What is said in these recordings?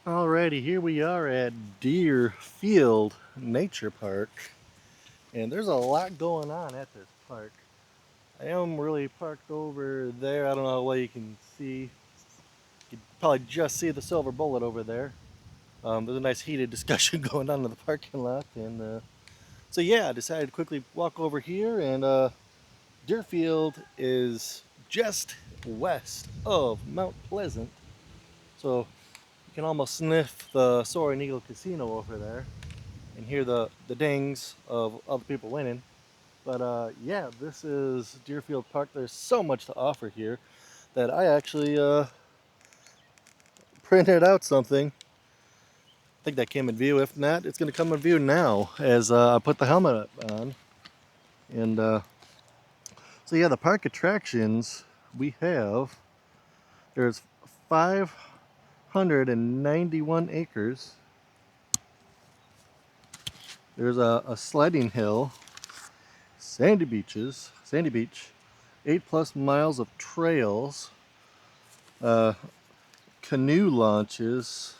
Alrighty, here we are at Deerfield Nature Park, and there's a lot going on at this park. I am really parked over there. I don't know how well you can see. You can probably just see the silver bullet over there. There's a nice heated discussion going on in the parking lot, and so yeah, I decided to quickly walk over here. And Deerfield is just west of Mount Pleasant, so you can almost sniff the Soaring Eagle Casino over there and hear the dings of other people winning. But yeah, this is Deerfield Park. There's so much to offer here that I actually printed out something. I think that came in view. If not, it's going to come in view now as I put the helmet on. And so yeah, the park attractions we have. There's 591 acres. There's a sledding hill, sandy beach, 8+ miles of trails, uh, canoe launches,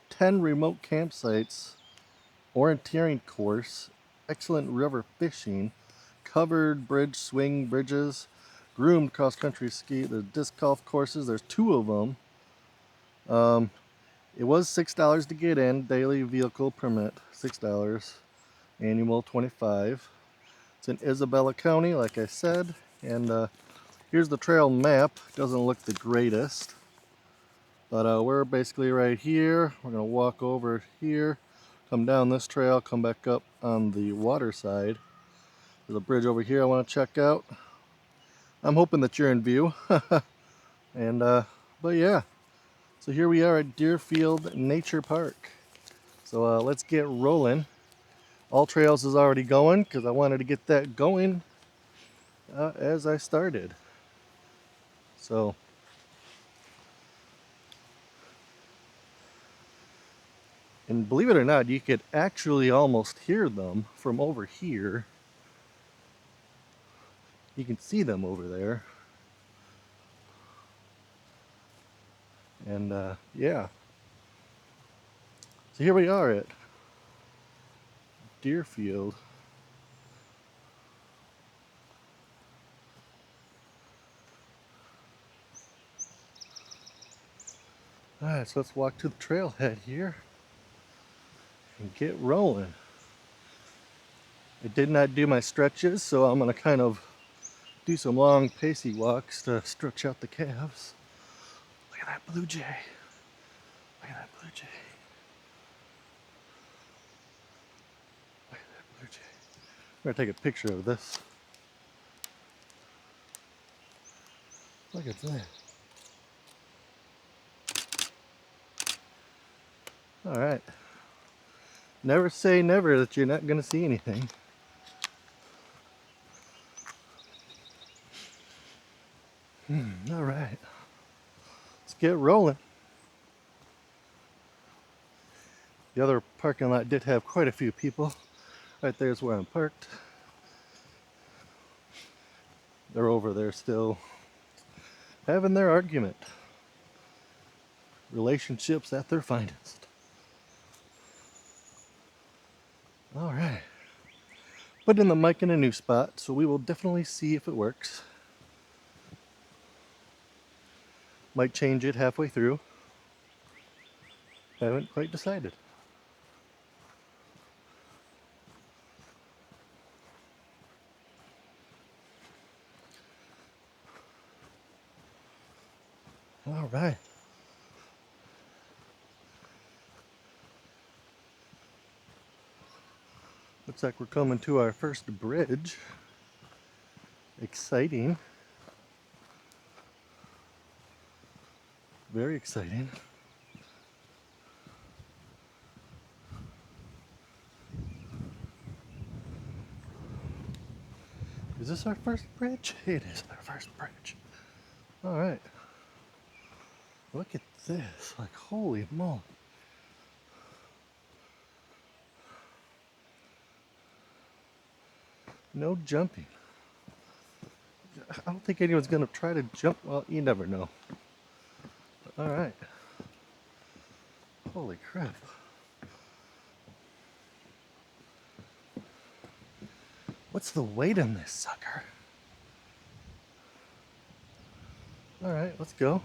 10 remote campsites, orienteering course, excellent river fishing, covered bridge swing bridges, groomed cross-country ski, the disc golf courses, there's 2 of them. It was $6 to get in, daily vehicle permit, $6, annual $25. It's in Isabella County, like I said, and here's the trail map. Doesn't look the greatest, but we're basically right here. We're gonna walk over here, come down this trail, come back up on the water side. There's a bridge over here I want to check out. I'm hoping that you're in view. And but yeah, so here we are at Deerfield Nature Park. So let's get rolling. AllTrails is already going because I wanted to get that going as I started. So and believe it or not, you could actually almost hear them from over here. You can see them over there. And yeah. So here we are at Deerfield. Alright, so let's walk to the trailhead here and get rolling. I did not do my stretches, so I'm going to kind of do some long pacey walks to stretch out the calves. Look at that blue jay. Look at that blue jay. Look at that blue jay. I'm going to take a picture of this. Look at that. Alright. Never say never that you're not going to see anything. Alright. Let's get rolling. The other parking lot did have quite a few people. Right there's where I'm parked. They're over there still having their argument. Relationships at their finest. Alright. Putting the mic in a new spot, so we will definitely see if it works. Might change it halfway through. Haven't quite decided. Alright. Looks like we're coming to our first bridge. Exciting. Very exciting. Is this our first bridge? It is our first bridge. Alright. Look at this. Like, holy moly. No jumping. I don't think anyone's going to try to jump. Well, you never know. Alright. Holy crap. What's the weight in this sucker? Alright, let's go.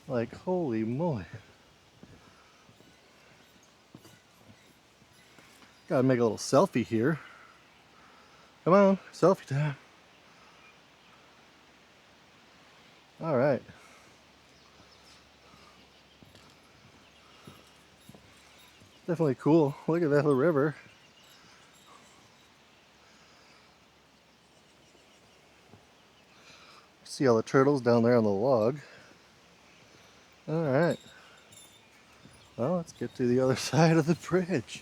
Like, holy moly. Gotta make a little selfie here. Come on, selfie time. Alright. Definitely cool. Look at that little river. See all the turtles down there on the log. Alright. Well, let's get to the other side of the bridge.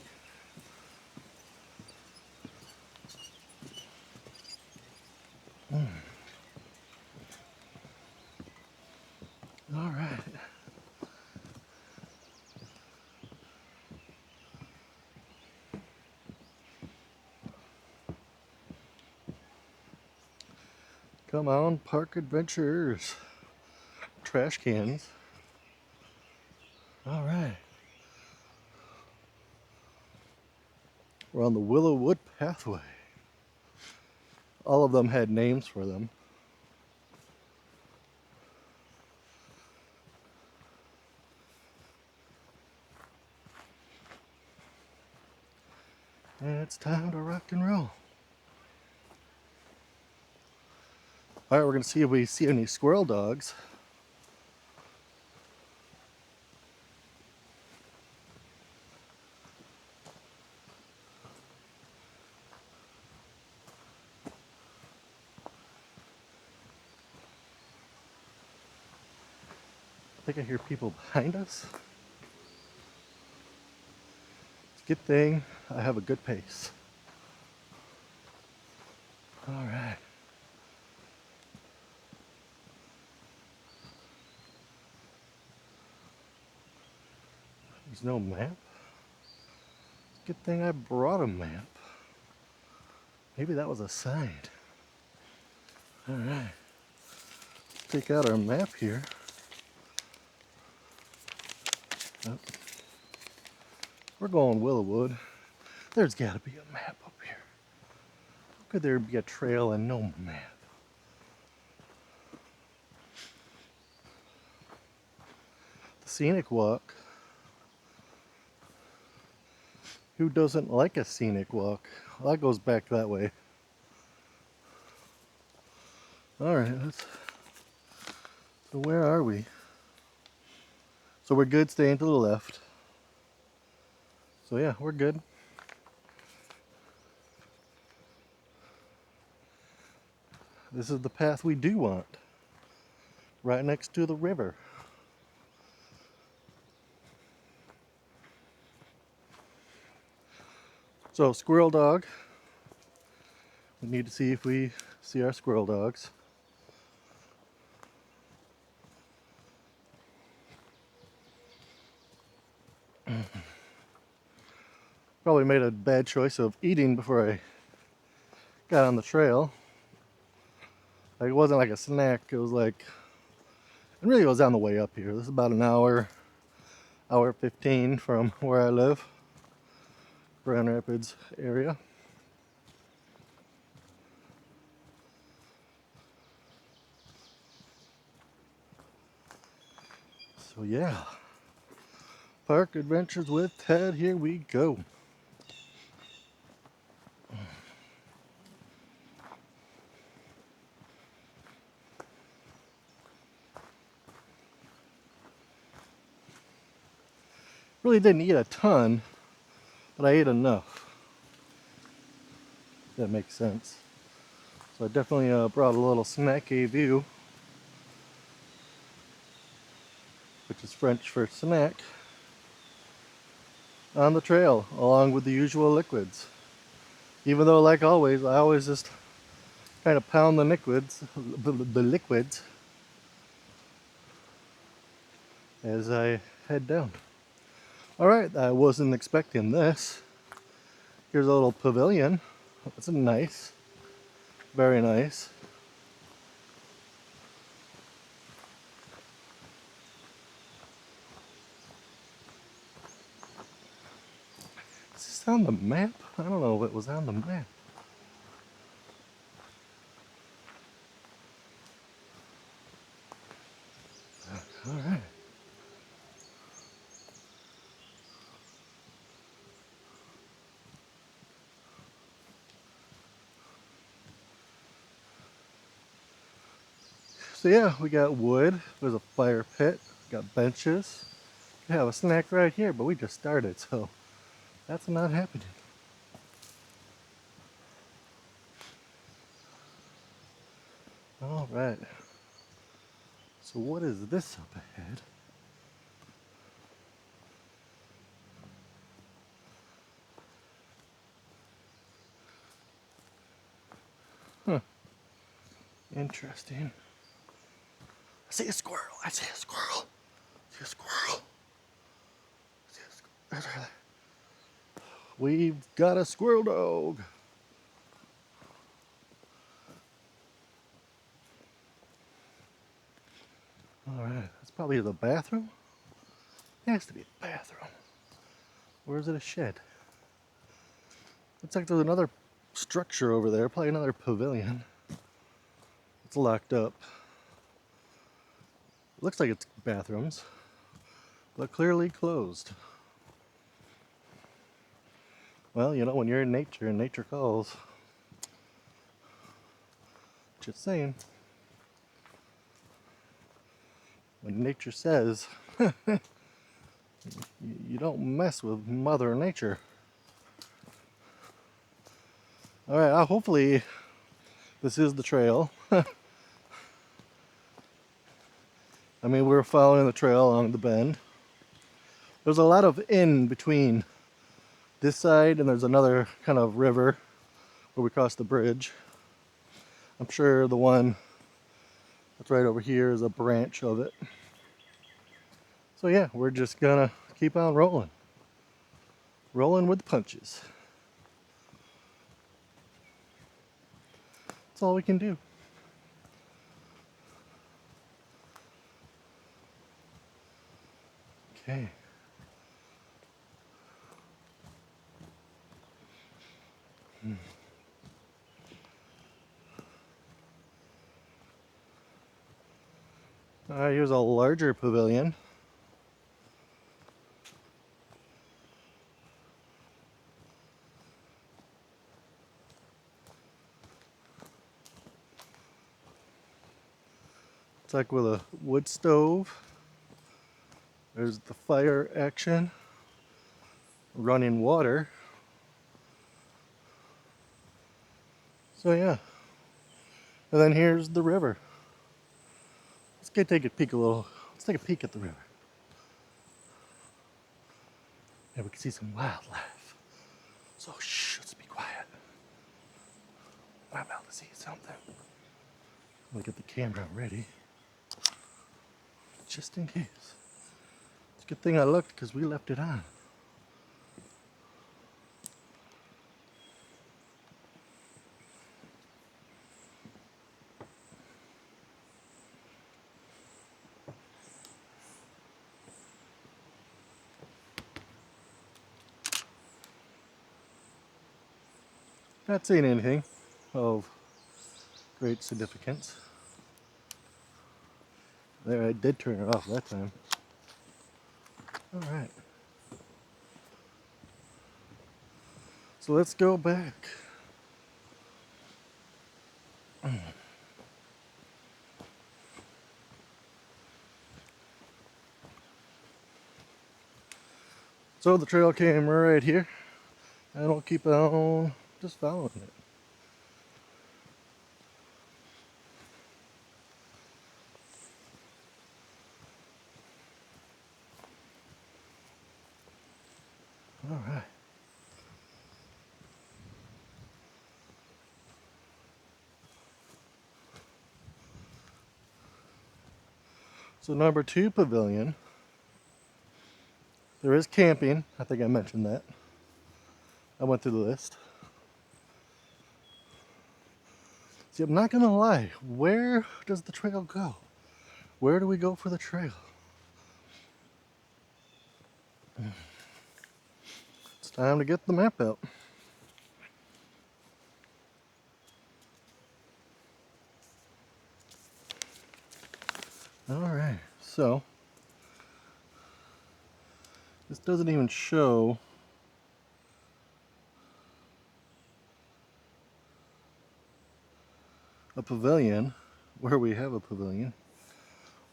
Alright. Come on, park adventurers. Trash cans. Alright. We're on the Willowwood Pathway. All of them had names for them. And it's time to rock and roll. Alright, we're going to see if we see any squirrel dogs. I think I hear people behind us. It's a good thing I have a good pace. Alright. There's no map. It's a good thing I brought a map. Maybe that was a sign. Alright. Take out our map here. Oh. We're going Willowwood. There's got to be a map up here. How could there be a trail and no map? The scenic walk. Who doesn't like a scenic walk? Well, that goes back that way. Alright, so where are we? So we're good staying to the left. So yeah, we're good. This is the path we do want. Right next to the river. So squirrel dog. We need to see if we see our squirrel dogs. Probably made a bad choice of eating before I got on the trail. Like, it wasn't like a snack, it was like, and really it was on the way up here. This is about an hour 15 from where I live, Grand Rapids area. So yeah, Park Adventures with Ted, here we go. Really didn't eat a ton, but I ate enough. If that makes sense. So I definitely brought a little snacky view, which is French for snack, on the trail, along with the usual liquids. Even though, like always, I always just kind of pound the liquids, as I head down. Alright, I wasn't expecting this. Here's a little pavilion. It's nice. Very nice. on the map? I don't know if it was on the map. All right. So yeah, we got wood. There's a fire pit. Got benches. We have a snack right here, but we just started, so that's not happening. All right. So what is this up ahead? Huh. Interesting. I see a squirrel. I see a squirrel. I see a squirrel. I see a squirrel. We've got a squirrel dog. All right. That's probably the bathroom. It has to be a bathroom. Or is it a shed? Looks like there's another structure over there. Probably another pavilion. It's locked up. Looks like it's bathrooms, but clearly closed. Well, you know, when you're in nature and nature calls. Just saying. When nature says, you don't mess with Mother Nature. All right, hopefully this is the trail. I mean, we're following the trail along the bend. There's a lot of in between this side, and there's another kind of river where we cross the bridge. I'm sure the one that's right over here is a branch of it. So yeah, we're just gonna keep on rolling. Rolling with the punches. That's all we can do. Okay. Here's a larger pavilion. It's like with a wood stove. There's the fire action. Running water. So yeah. And then here's the river. Let's go take a peek Let's take a peek at the river. Yeah, we can see some wildlife. So shh, let's be quiet. I'm about to see something. I'll get the camera ready. Just in case. It's a good thing I looked because we left it on. Not seeing anything of great significance. There, I did turn it off that time. All right. So let's go back. So the trail came right here. I don't keep on just following it. All right. So number 2 pavilion. There is camping. I think I mentioned that. I went through the list. See, I'm not gonna lie. Where does the trail go? Where do we go for the trail? Let's Time to get the map out. Alright, so this doesn't even show a pavilion where we have a pavilion.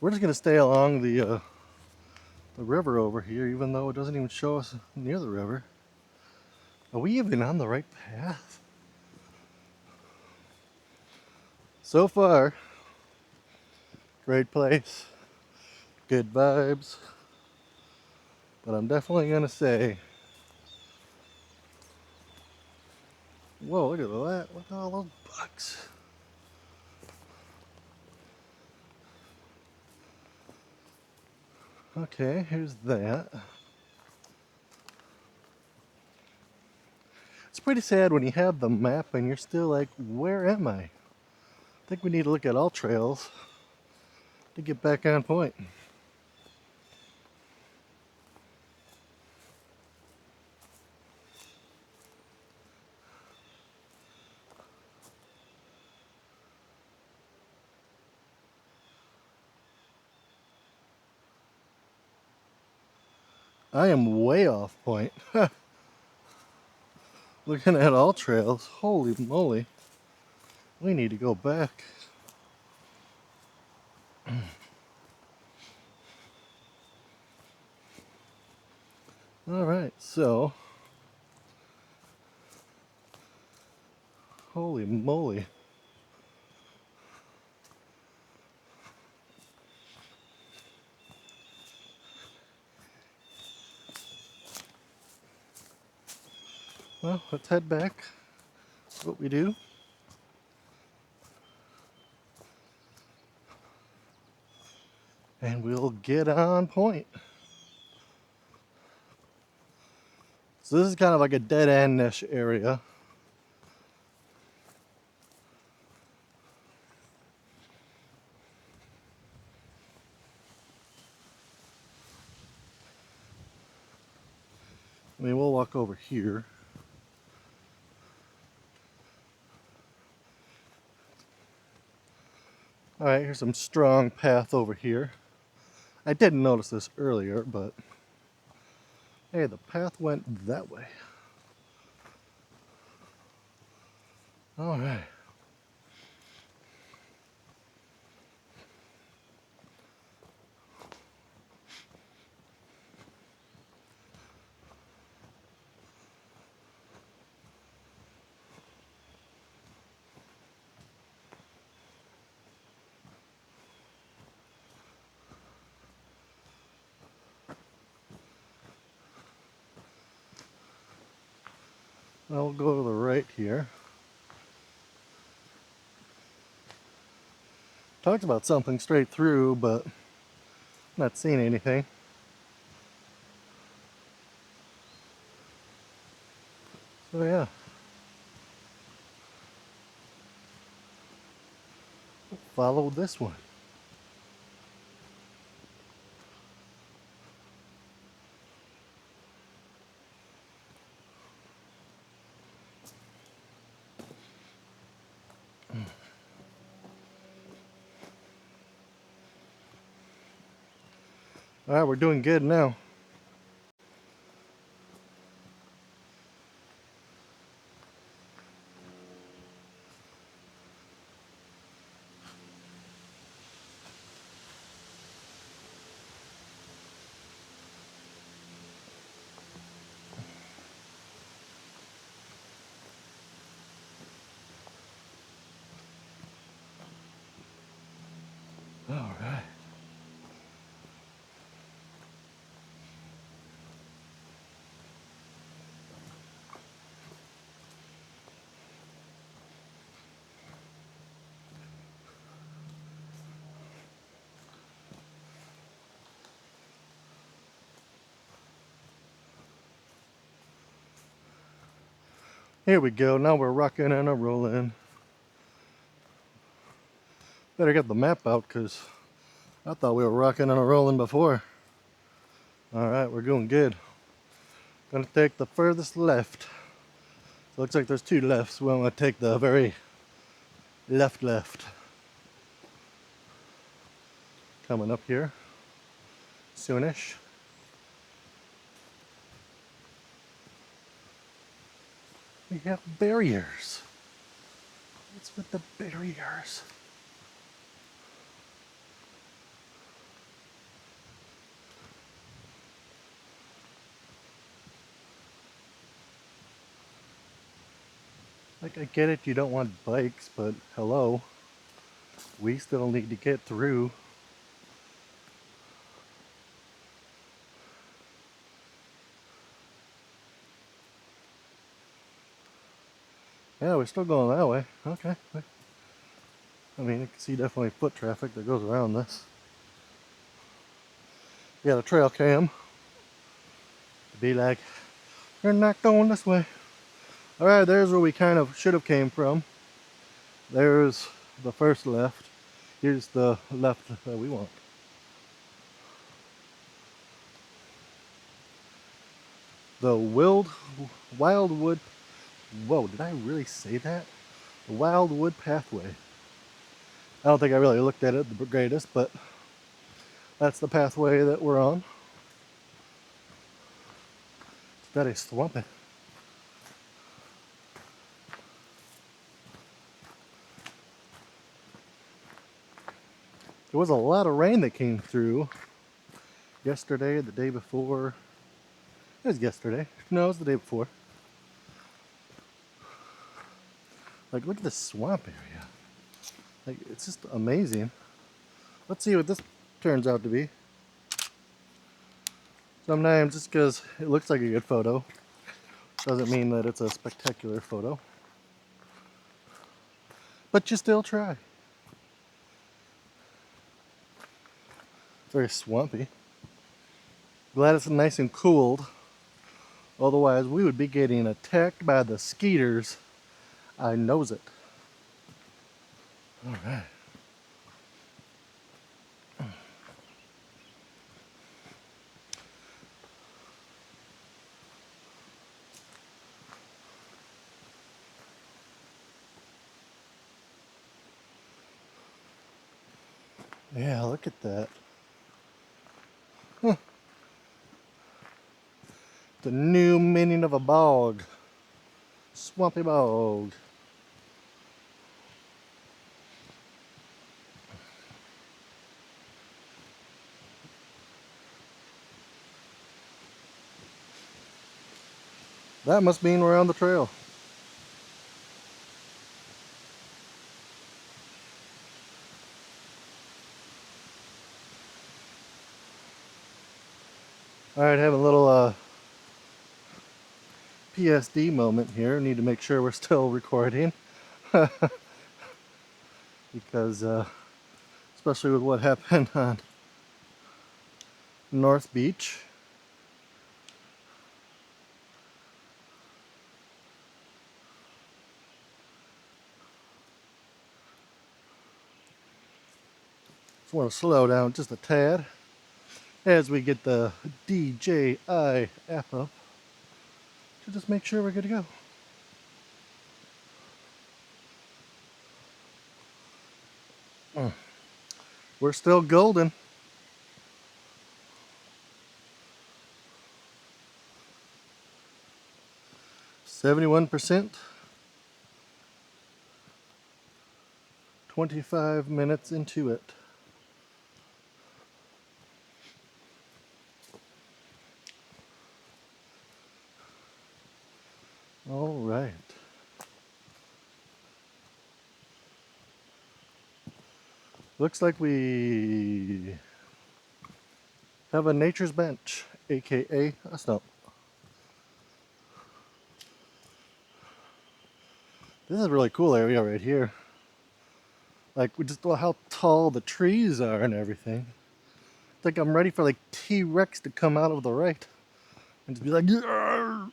We're just going to stay along the river over here, even though it doesn't even show us near the river. Are we even on the right path? So far, great place, good vibes, but I'm definitely going to say, whoa, look at that, look at all those bugs. Okay, here's that. It's pretty sad when you have the map and you're still like, where am I? I think we need to look at AllTrails to get back on point. I am way off point. Looking at AllTrails, holy moly. We need to go back. Alright, so holy moly. Well, let's head back. That's what we do. And we'll get on point. So this is kind of like a dead-end-ish area. I mean, we'll walk over here. Alright, here's some strong path over here. I didn't notice this earlier, but hey, the path went that way. Alright. I'll go to the right here. Talked about something straight through, but not seeing anything. So yeah. Follow this one. Alright, we're doing good now. Alright. Here we go. Now we're rocking and a rolling. Better get the map out because I thought we were rocking and a rolling before. Alright, we're doing good. Gonna take the furthest left. So looks like there's two lefts. We're gonna take the very left. Coming up here soonish. We have barriers. What's with the barriers? Like, I get it, you don't want bikes, but hello, we still need to get through. Yeah, we're still going that way. Okay. I mean, you can see definitely foot traffic that goes around this. You got a trail cam to be like, you're not going this way. Alright, there's where we kind of should have came from. There's the first left. Here's the left that we want. The Wildwood. Whoa, did I really say that? The Wildwood Pathway. I don't think I really looked at it the greatest, but that's the pathway that we're on. It's very swampy. There was a lot of rain that came through yesterday, the day before. It was yesterday. No, it was the day before. Like, look at this swamp area. Like, it's just amazing. Let's see what this turns out to be. Sometimes just because it looks like a good photo doesn't mean that it's a spectacular photo. But you still try. Very swampy. Glad it's nice and cooled. Otherwise, we would be getting attacked by the skeeters. I knows it. All right. Yeah, look at that. Huh. The new meaning of a bog. Swampy bog. That must mean we're on the trail. Alright, having a little PSD moment here. Need to make sure we're still recording. Because, especially with what happened on North Beach. Just want to slow down just a tad as we get the DJI app up to just make sure we're good to go. We're still golden. %, 25 minutes into it. All right. Looks like we have a nature's bench, aka a stump. This is a really cool area right here. Like, we just how tall the trees are and everything. I think I'm ready for like T-Rex to come out of the right and just be like, "Yarr!"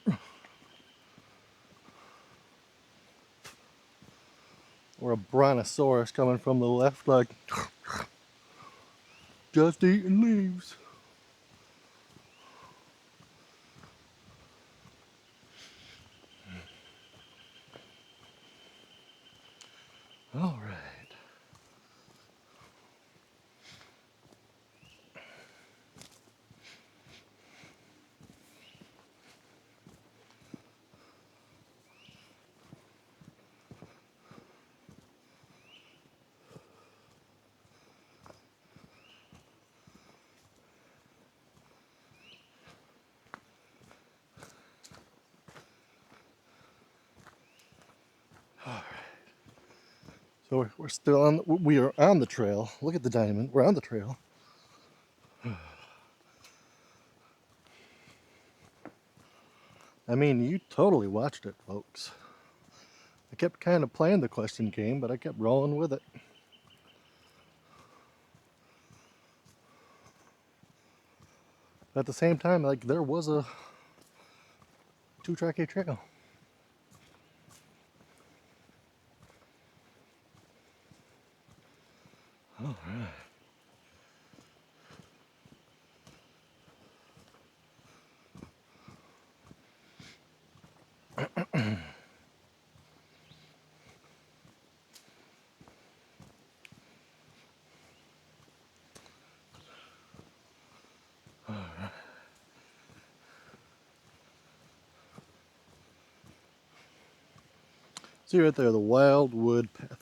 Or a brontosaurus coming from the left, like, just eating leaves. So we're still on, we are on the trail. Look at the diamond, we're on the trail. I mean, you totally watched it, folks. I kept kind of playing the question game, but I kept rolling with it. At the same time, like, there was a 2-track trail. All right. See right there, the Wildwood Pathway.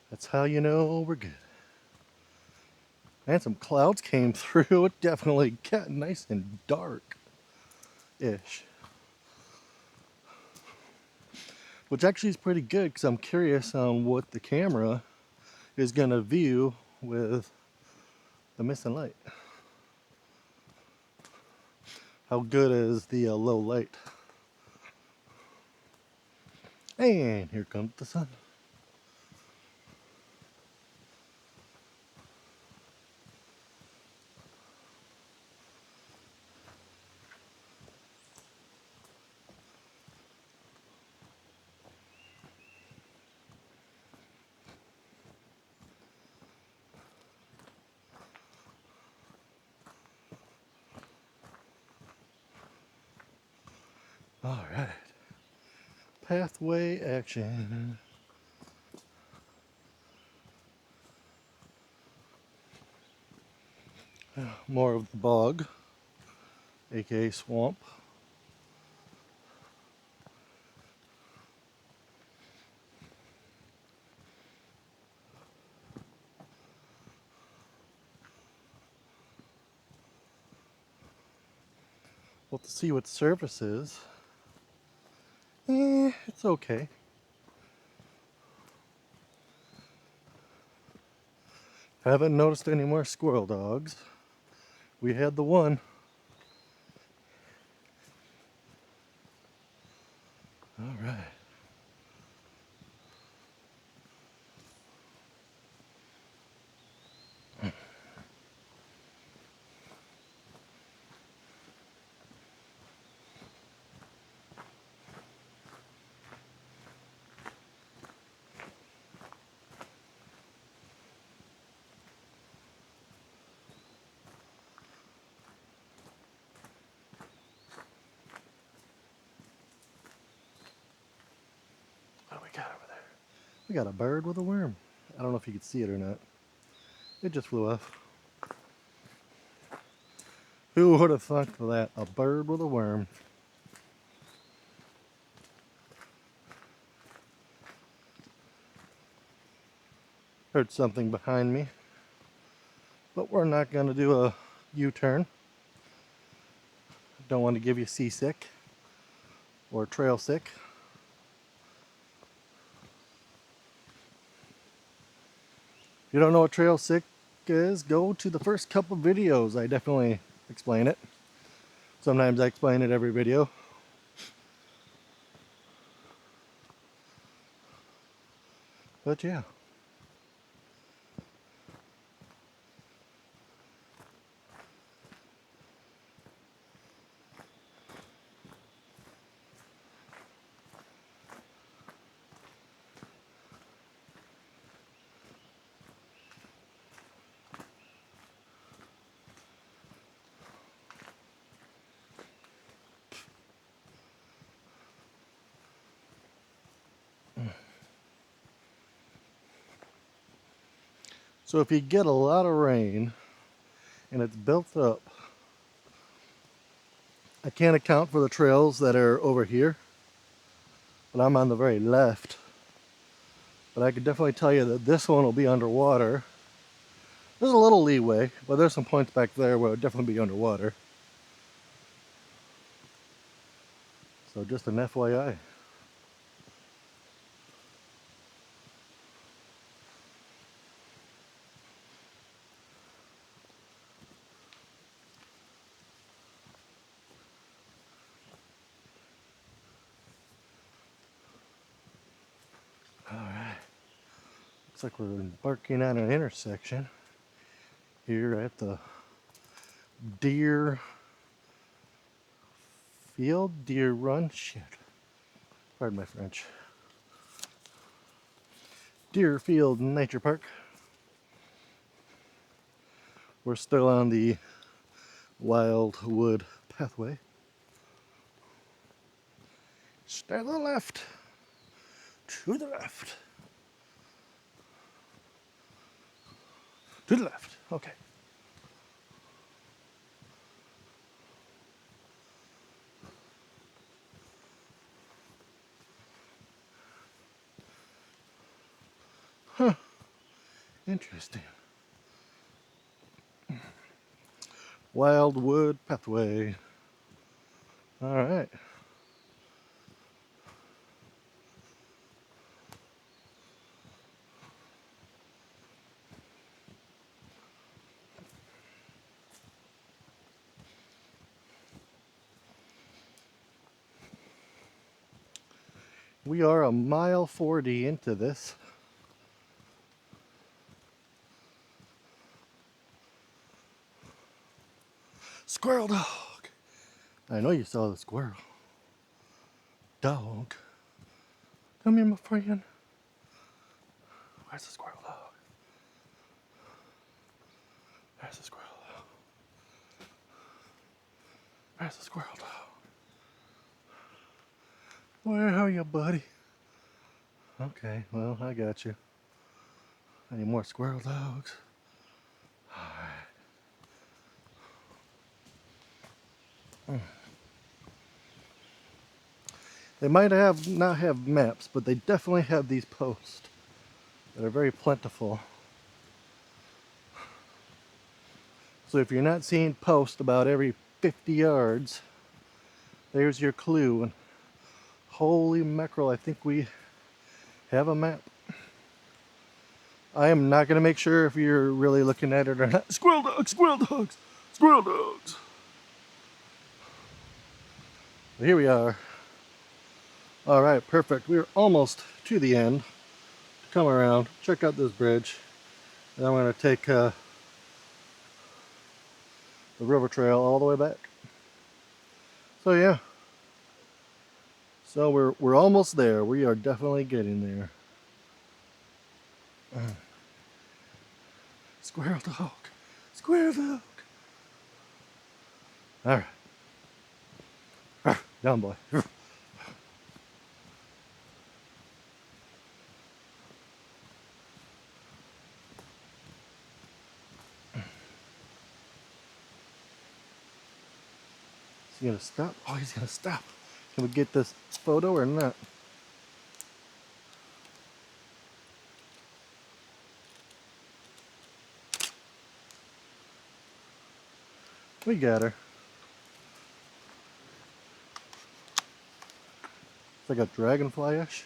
That's how you know we're good. And some clouds came through. It definitely got nice and dark-ish. Which actually is pretty good because I'm curious on what the camera is going to view with the missing light. How good is the low light? And here comes the sun. All right. Pathway action. More of the bog, aka swamp. Well, to see what the surface is, it's okay. Haven't noticed any more squirrel dogs. We had the one. All right. What do we got over there? We got a bird with a worm. I don't know if you could see it or not. It just flew off. Who would have thought of that? A bird with a worm. Heard something behind me. But we're not going to do a U-turn. Don't want to give you seasick or trail sick. If you don't know what trail sick is, go to the first couple videos. I definitely explain it. Sometimes I explain it every video. But yeah. So if you get a lot of rain and it's built up, I can't account for the trails that are over here, but I'm on the very left. But I could definitely tell you that this one will be underwater. There's a little leeway, but there's some points back there where it would definitely be underwater. So just an FYI. Looks like we're embarking on an intersection here at the Deerfield, Deer Run, shit, pardon my French, Deerfield Nature Park. We're still on the Wildwood Pathway. Stay to the left, to the left, to the left, okay. Huh, interesting. Wildwood Pathway. All right. We are a mile 40 into this. Squirrel dog. I know you saw the squirrel. Dog. Come here, my friend. Where's the squirrel dog? Where's the squirrel dog? Where's the squirrel dog? Where are you, buddy? Okay, well, I got you. Any more squirrel dogs? Alright. They might not have maps, but they definitely have these posts that are very plentiful. So if you're not seeing posts about every 50 yards, there's your clue. And holy mackerel, I think we have a map. I am not going to make sure if you're really looking at it or not. Squirrel dogs, squirrel dogs, squirrel dogs. But here we are. All right, perfect. We're almost to the end. Come around, check out this bridge. And I'm going to take the river trail all the way back. So yeah. So we're almost there. We are definitely getting there. Squirrel dog. Squirrel dog. All right. Down, boy. Is he gonna stop? Oh, he's gonna stop. Can we get this photo or not? We got her. It's like a dragonfly-ish.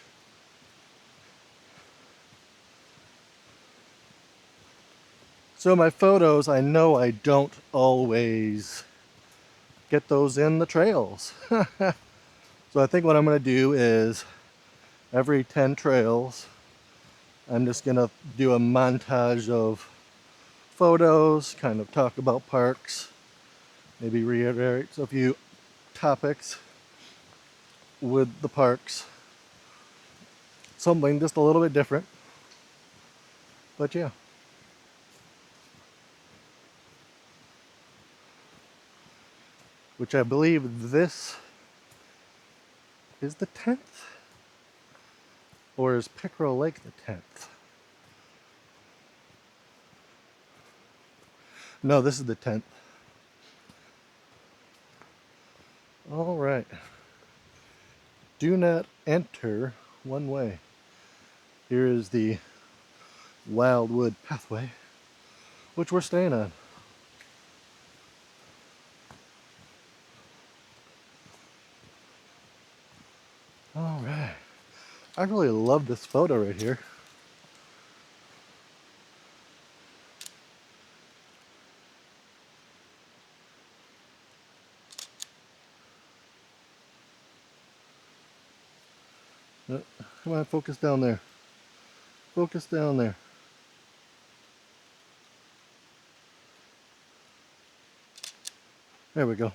So my photos, I know I don't always get those in the trails. So I think what I'm gonna do is every 10 trails, I'm just gonna do a montage of photos, kind of talk about parks, maybe reiterate a few topics with the parks. Something just a little bit different. But yeah. Which I believe this is the 10th? Or is Pickerel Lake the 10th? No, this is the 10th. All right. Do not enter one way. Here is the Wildwood Pathway, which we're staying on. All right. I really love this photo right here. Come on, focus down there. Focus down there. There we go.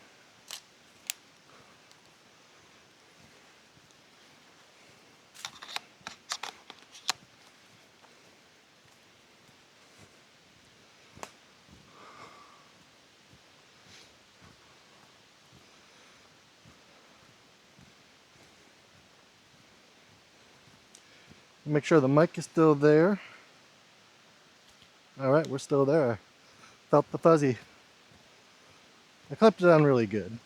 Make sure the mic is still there. All right, we're still there. Felt the fuzzy. I clipped it on really good.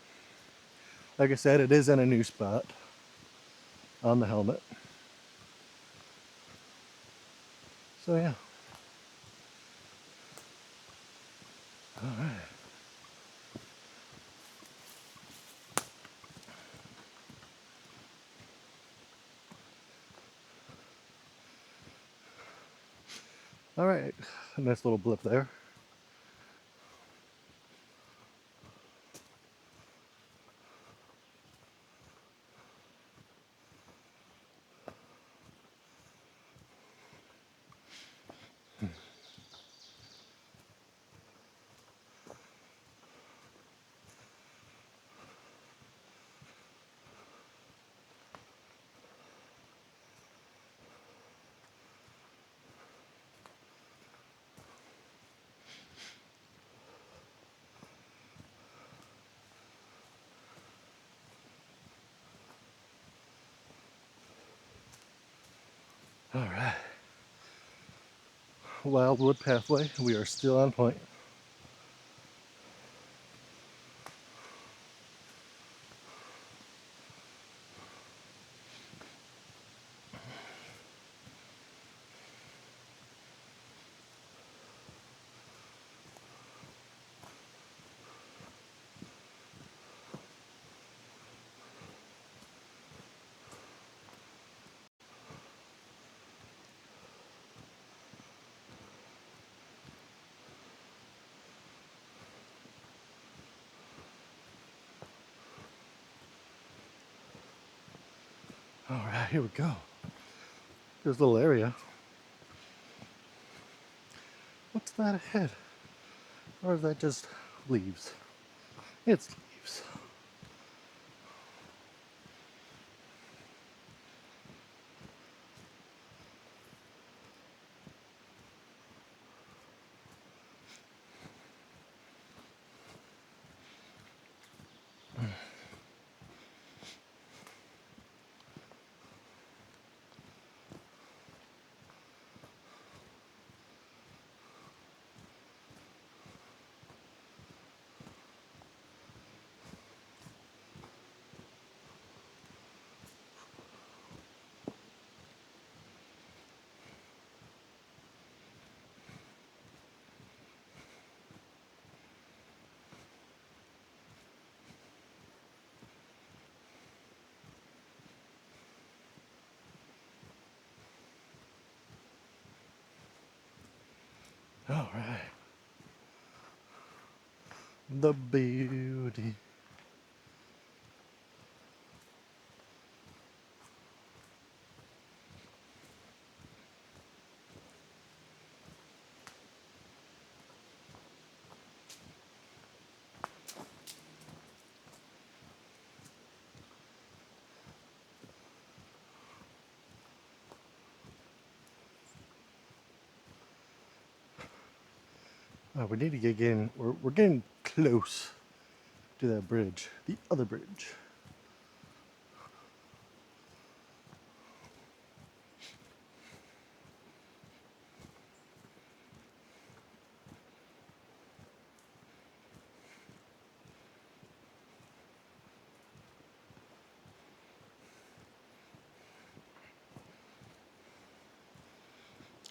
Like I said, it is in a new spot on the helmet. So yeah. All right. All right, a nice little blip there. All right. Wildwood pathway, we are still on point. All right, here we go. There's a little area. What's that ahead? Or is that just leaves? It's leaves. All right. The beauty. We need to get in. We're getting close to that bridge, the other bridge.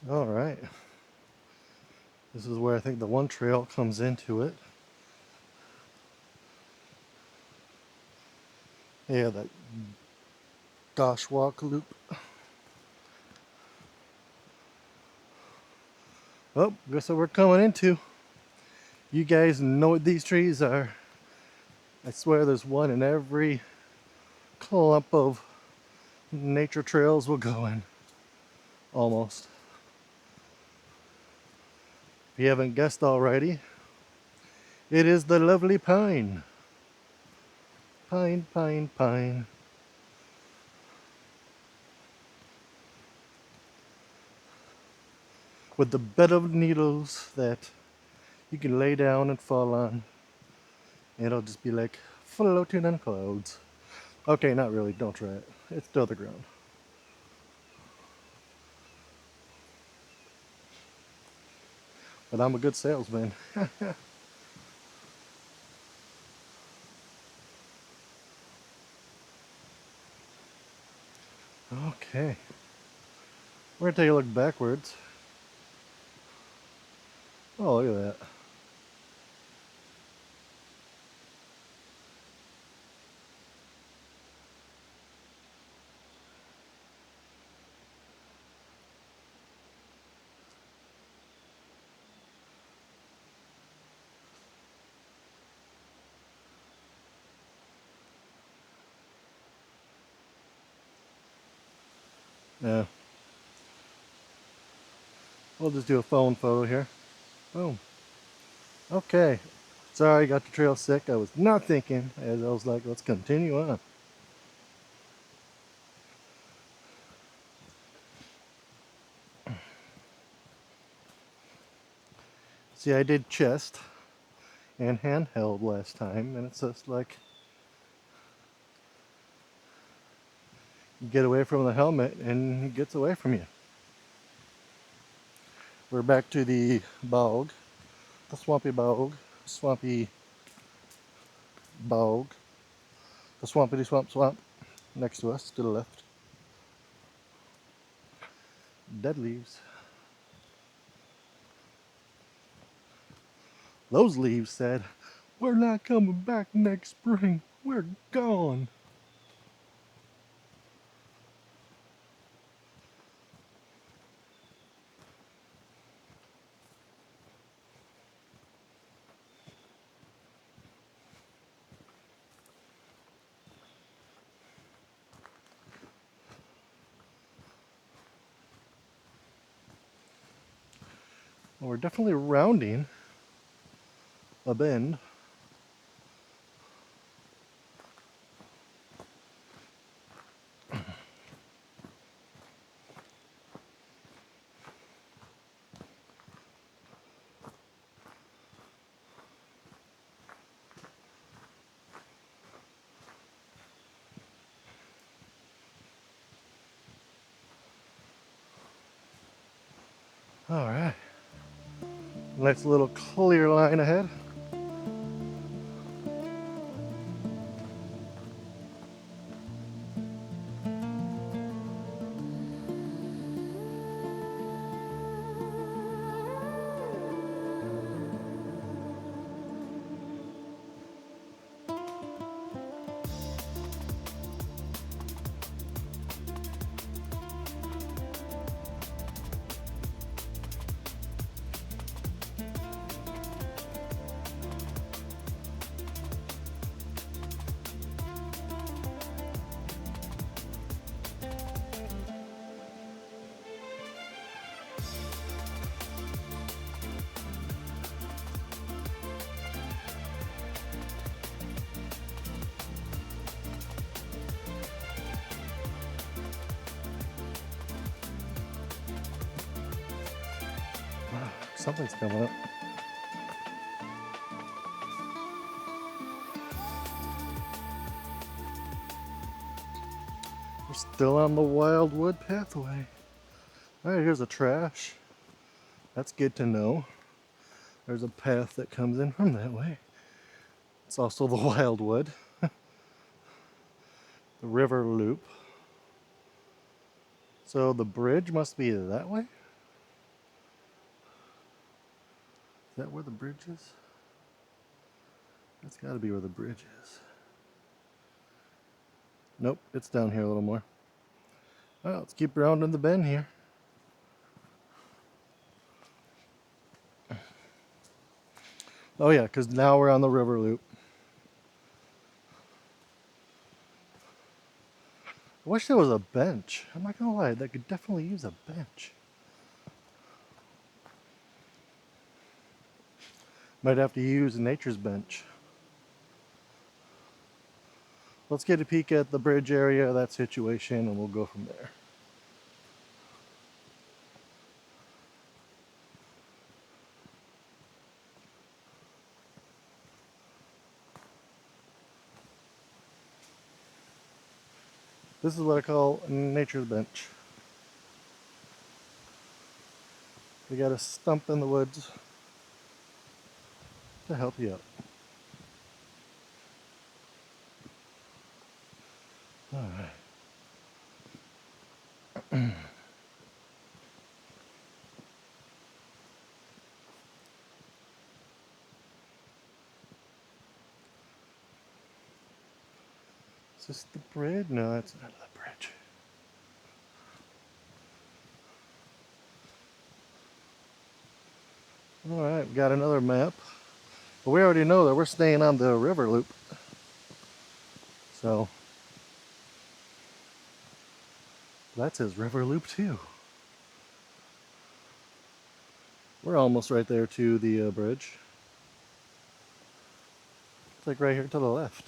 All right. This is where I think the one trail comes into it. Yeah, that gosh walk loop. Oh, guess what we're coming into. You guys know what these trees are. I swear there's one in every clump of nature trails we'll go in. Almost. If you haven't guessed already, it is the lovely pine. Pine, pine, pine. With the bed of needles that you can lay down and fall on. It'll just be like floating on clouds. Okay, not really. Don't try it. It's still the ground. But I'm a good salesman. Okay. We're gonna take a look backwards. Oh, look at that. Yeah. We'll just do a phone photo here. Boom. Okay. Sorry, I got the trail sick. I was not thinking, as I was like, let's continue on. See, I did chest and handheld last time, and it's just like you get away from the helmet and it gets away from you. We're back to the bog, the swampy bog, the swampity swamp next to us to the left. Dead leaves. Those leaves said, "We're not coming back next spring. We're gone." Well, we're definitely rounding a bend. All right. Nice little clear line ahead. Something's coming up. We're still on the wildwood pathway. All right, here's a trash. That's good to know. There's a path that comes in from that way. It's also the wildwood. The river loop. So the bridge must be that way? Is that where the bridge is? That's gotta be where the bridge is. Nope, it's down here a little more. Well, let's keep rounding the bend here. Oh yeah, because now we're on the river loop. I wish there was a bench. I'm not gonna lie, that could definitely use a bench. Might have to use nature's bench. Let's get a peek at the bridge area, that situation, and we'll go from there. This is what I call nature's bench. You got a stump in the woods to help you out. All right. Is this the bridge? No, that's not the bridge. All right, we got another map. But we already know that we're staying on the river loop. So that's his river loop too. We're almost right there to the bridge. It's like right here to the left.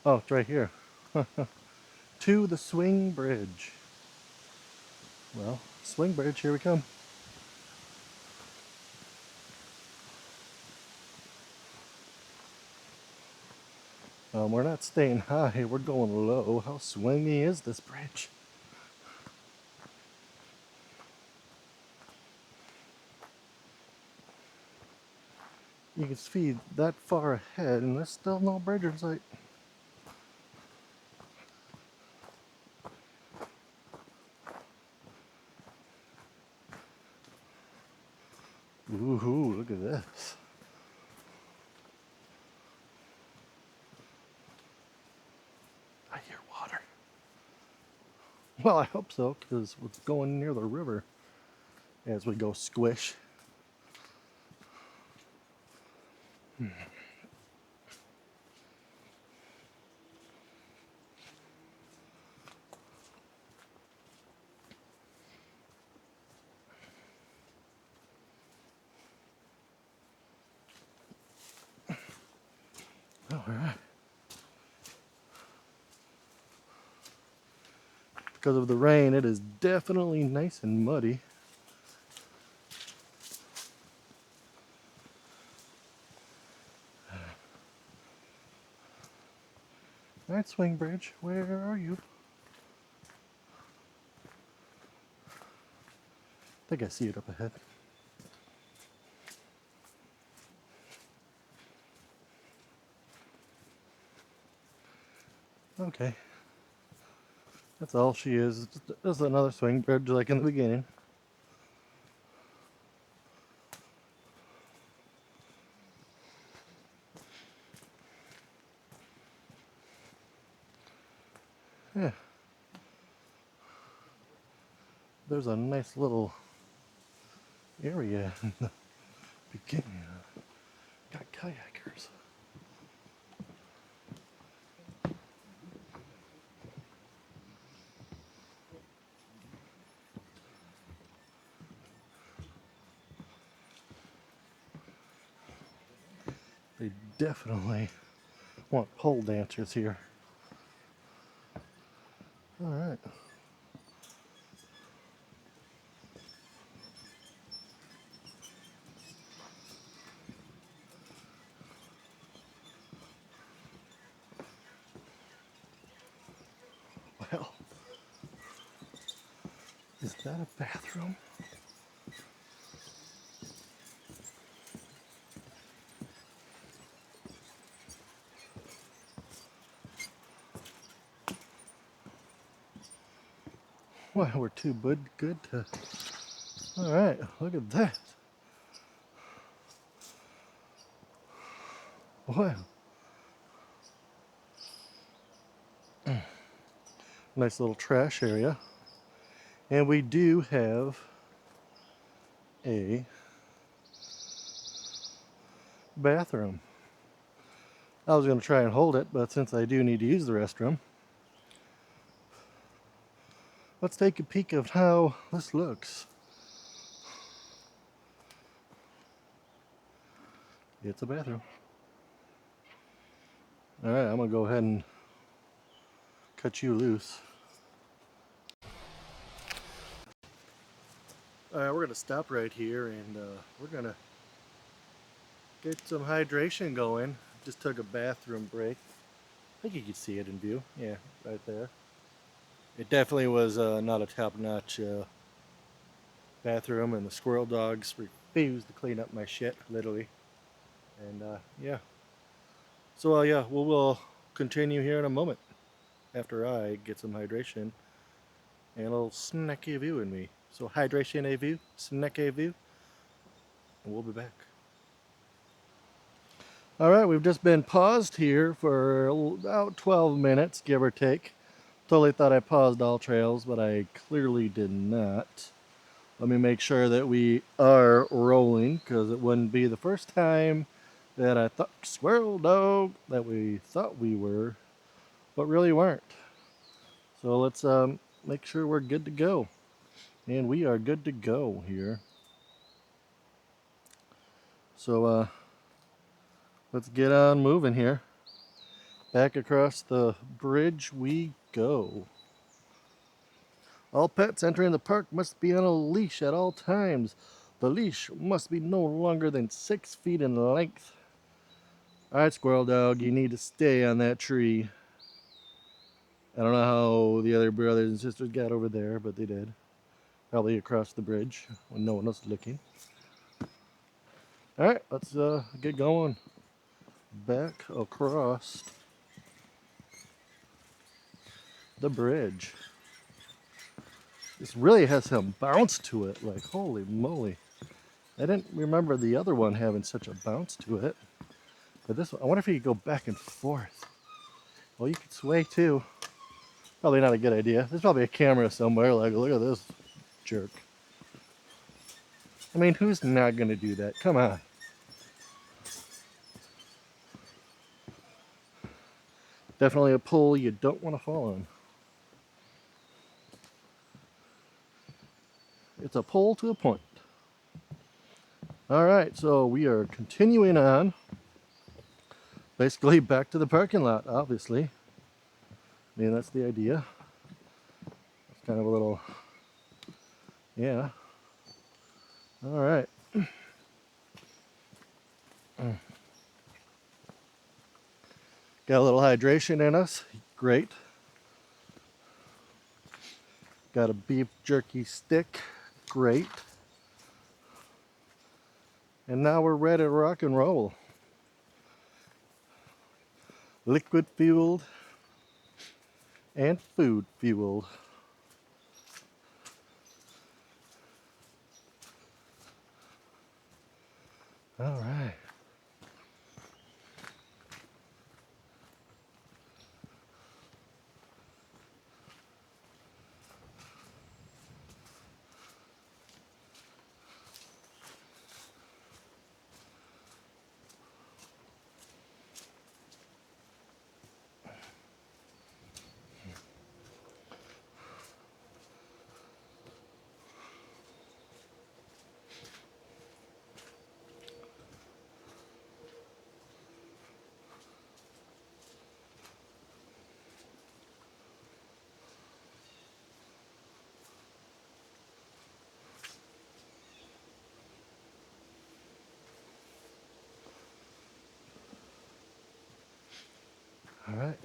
Oh, it's right here. To the swing bridge. Well, swing bridge, here we come. We're not staying high, we're going low. How swingy is this bridge? You can see that far ahead and there's still no bridge in sight. Ooh, look at this. I hear water. Well, I hope so, because we're going near the river as we go squish. All right. Because of the rain, it is definitely nice and muddy. All right, swing bridge, where are you? I think I see it up ahead. Okay. That's all she is. Just another swing bridge like in the beginning. Yeah. There's a nice little area in the beginning. Got kayakers. They definitely want pole dancers here. All right. Well, is that a bathroom? Well, we're too good to... All right, look at that. Wow. Nice little trash area. And we do have a bathroom. I was going to try and hold it, but since I do need to use the restroom, let's take a peek of how this looks. It's a bathroom. Alright, I'm gonna go ahead and cut you loose. Alright, we're gonna stop right here and we're gonna get some hydration going. Just took a bathroom break. I think you can see it in view. Yeah, right there. It definitely was not a top-notch bathroom, and the squirrel dogs refused to clean up my shit, literally. And yeah. So yeah, we'll continue here in a moment after I get some hydration and a little snack a view in me. So hydration a view, snack a view, and we'll be back. All right, we've just been paused here for about 12 minutes, give or take. Totally thought I paused AllTrails, but I clearly did not. Let me make sure that we are rolling, because it wouldn't be the first time that I thought, squirrel dog, that we thought we were, but really weren't. So let's make sure we're good to go. And we are good to go here. So let's get on moving here. Back across the bridge we go. All pets entering the park must be on a leash at all times. The leash must be no longer than 6 feet in length. Alright, squirrel dog, you need to stay on that tree. I don't know how the other brothers and sisters got over there, but they did. Probably across the bridge when no one was looking. Alright, let's get going. Back across the bridge. This really has some bounce to it, like holy moly. I didn't remember the other one having such a bounce to it. But this one, I wonder if you could go back and forth. Well, you could sway too. Probably not a good idea. There's probably a camera somewhere, like, look at this jerk. I mean, who's not gonna do that? Come on. Definitely a pull you don't want to fall on. It's a pull to a point. All right, so we are continuing on. Basically back to the parking lot, obviously. I mean, that's the idea. It's kind of a little, yeah. All right. Got a little hydration in us. Great. Got a beef jerky stick. Great. And now we're ready to rock and roll. Liquid fueled and food fueled. All right. All right.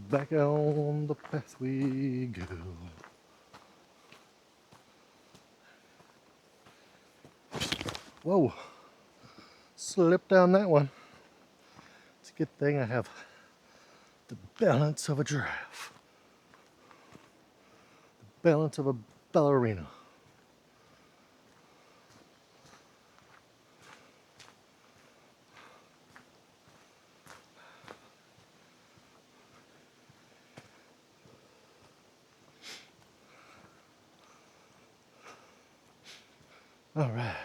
Back on the path we go. Whoa. Slipped down that one. It's a good thing I have the balance of a giraffe. The balance of a ballerina. All right.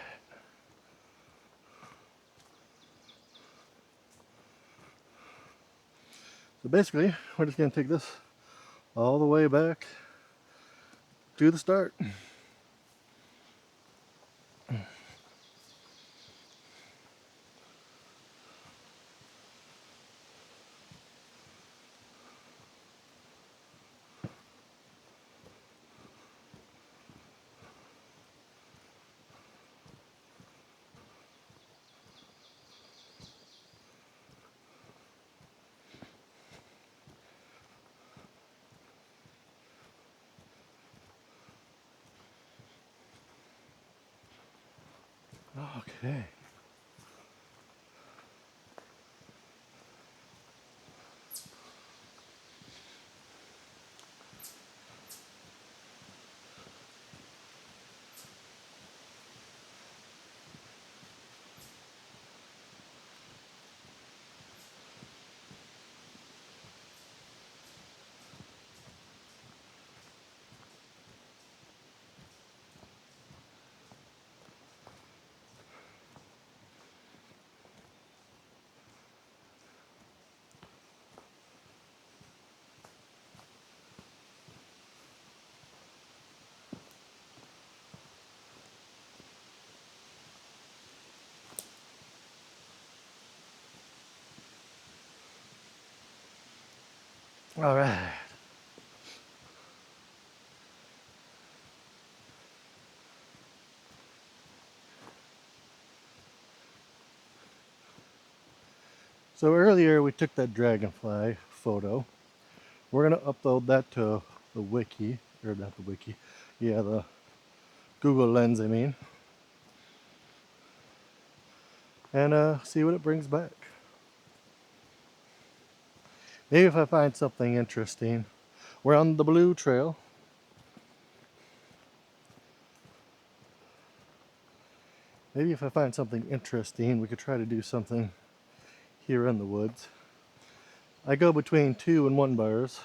So basically, we're just going to take this all the way back to the start. Okay. All right. So earlier we took that dragonfly photo. We're gonna upload that to the wiki, or not the wiki, yeah, the Google Lens, I mean, and see what it brings back. Maybe if I find something interesting. We're on the blue trail. Maybe if I find something interesting, we could try to do something here in the woods. I go between 2 and 1 bars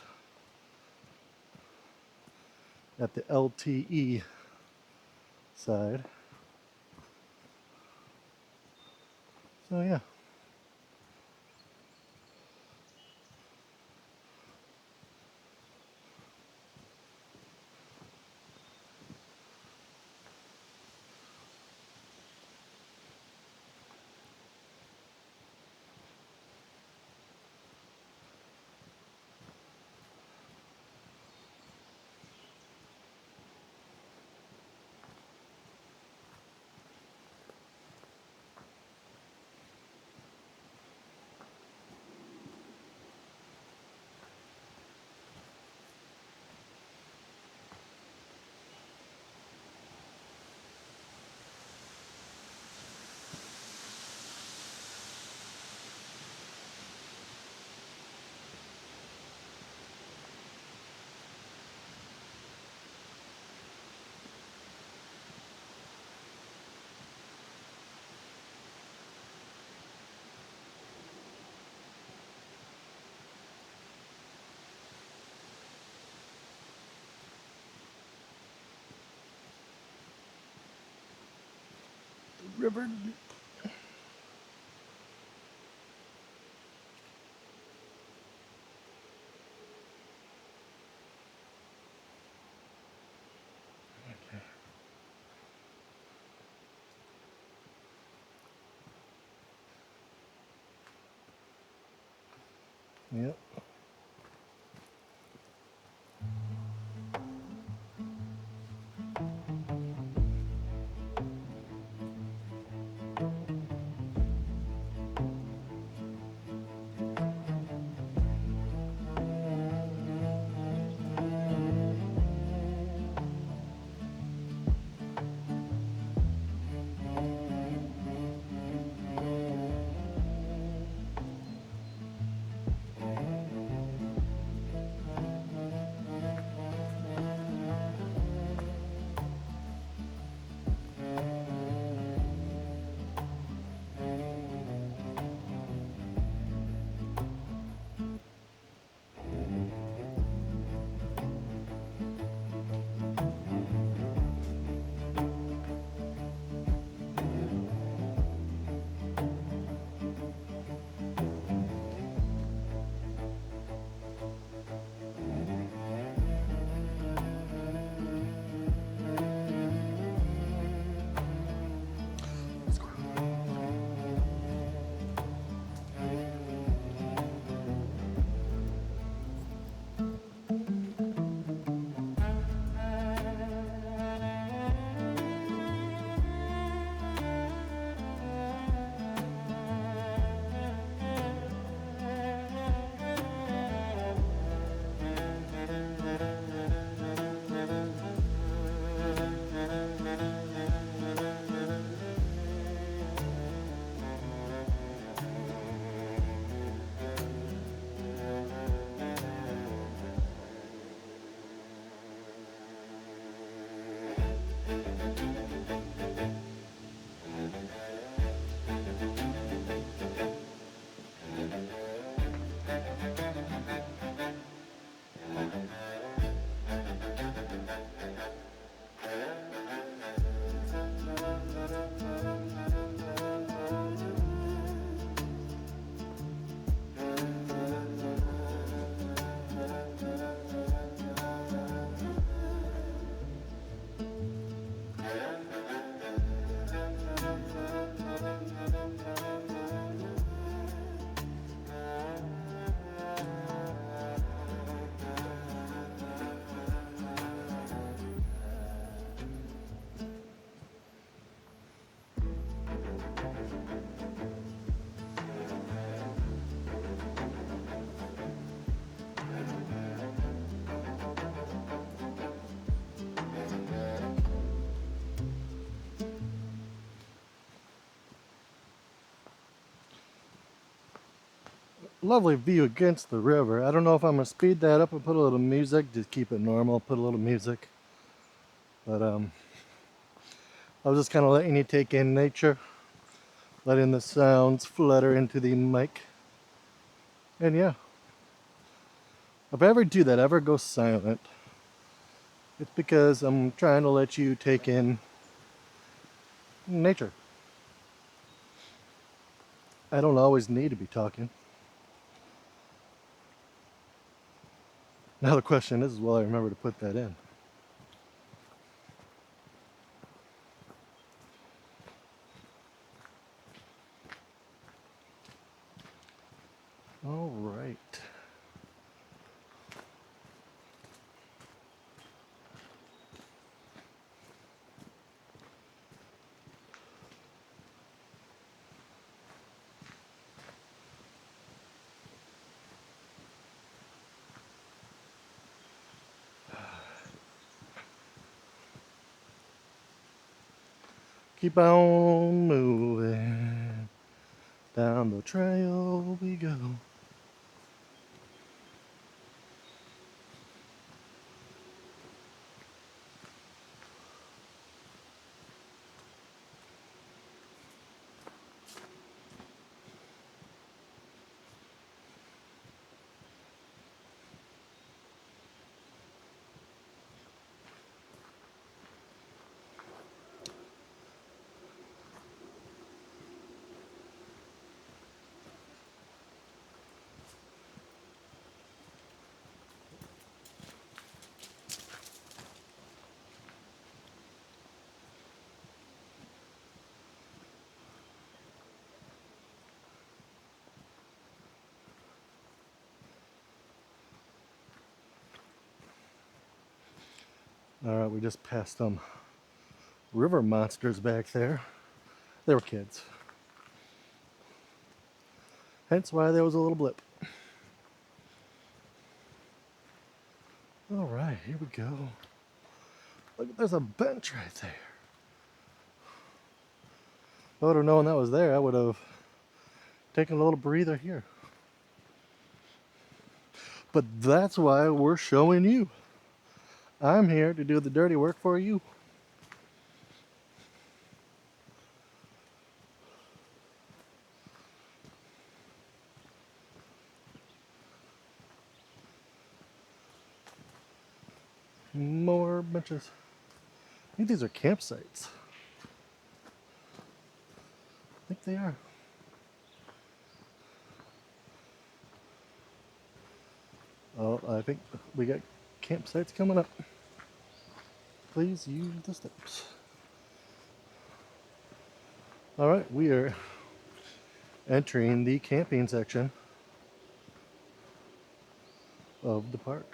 at the LTE side. So yeah. River. Yep. lovely view against the river. I don't know if I'm gonna speed that up and put a little music, just keep it normal, put a little music. But I was just kind of letting you take in nature, letting the sounds flutter into the mic. And yeah, if I ever do that, ever go silent, it's because I'm trying to let you take in nature. I don't always need to be talking. Now the question is, will I remember to put that in? All right. Keep on moving, down the trail we go. All right, we just passed some river monsters back there. They were kids. Hence why there was a little blip. All right, here we go. Look, there's a bench right there. If I would have known that was there, I would have taken a little breather here. But that's why we're showing you. I'm here to do the dirty work for you. More benches. I think these are campsites. I think they are. Oh, I think we got campsites coming up. Please use the steps. All right, we are entering the camping section of the park.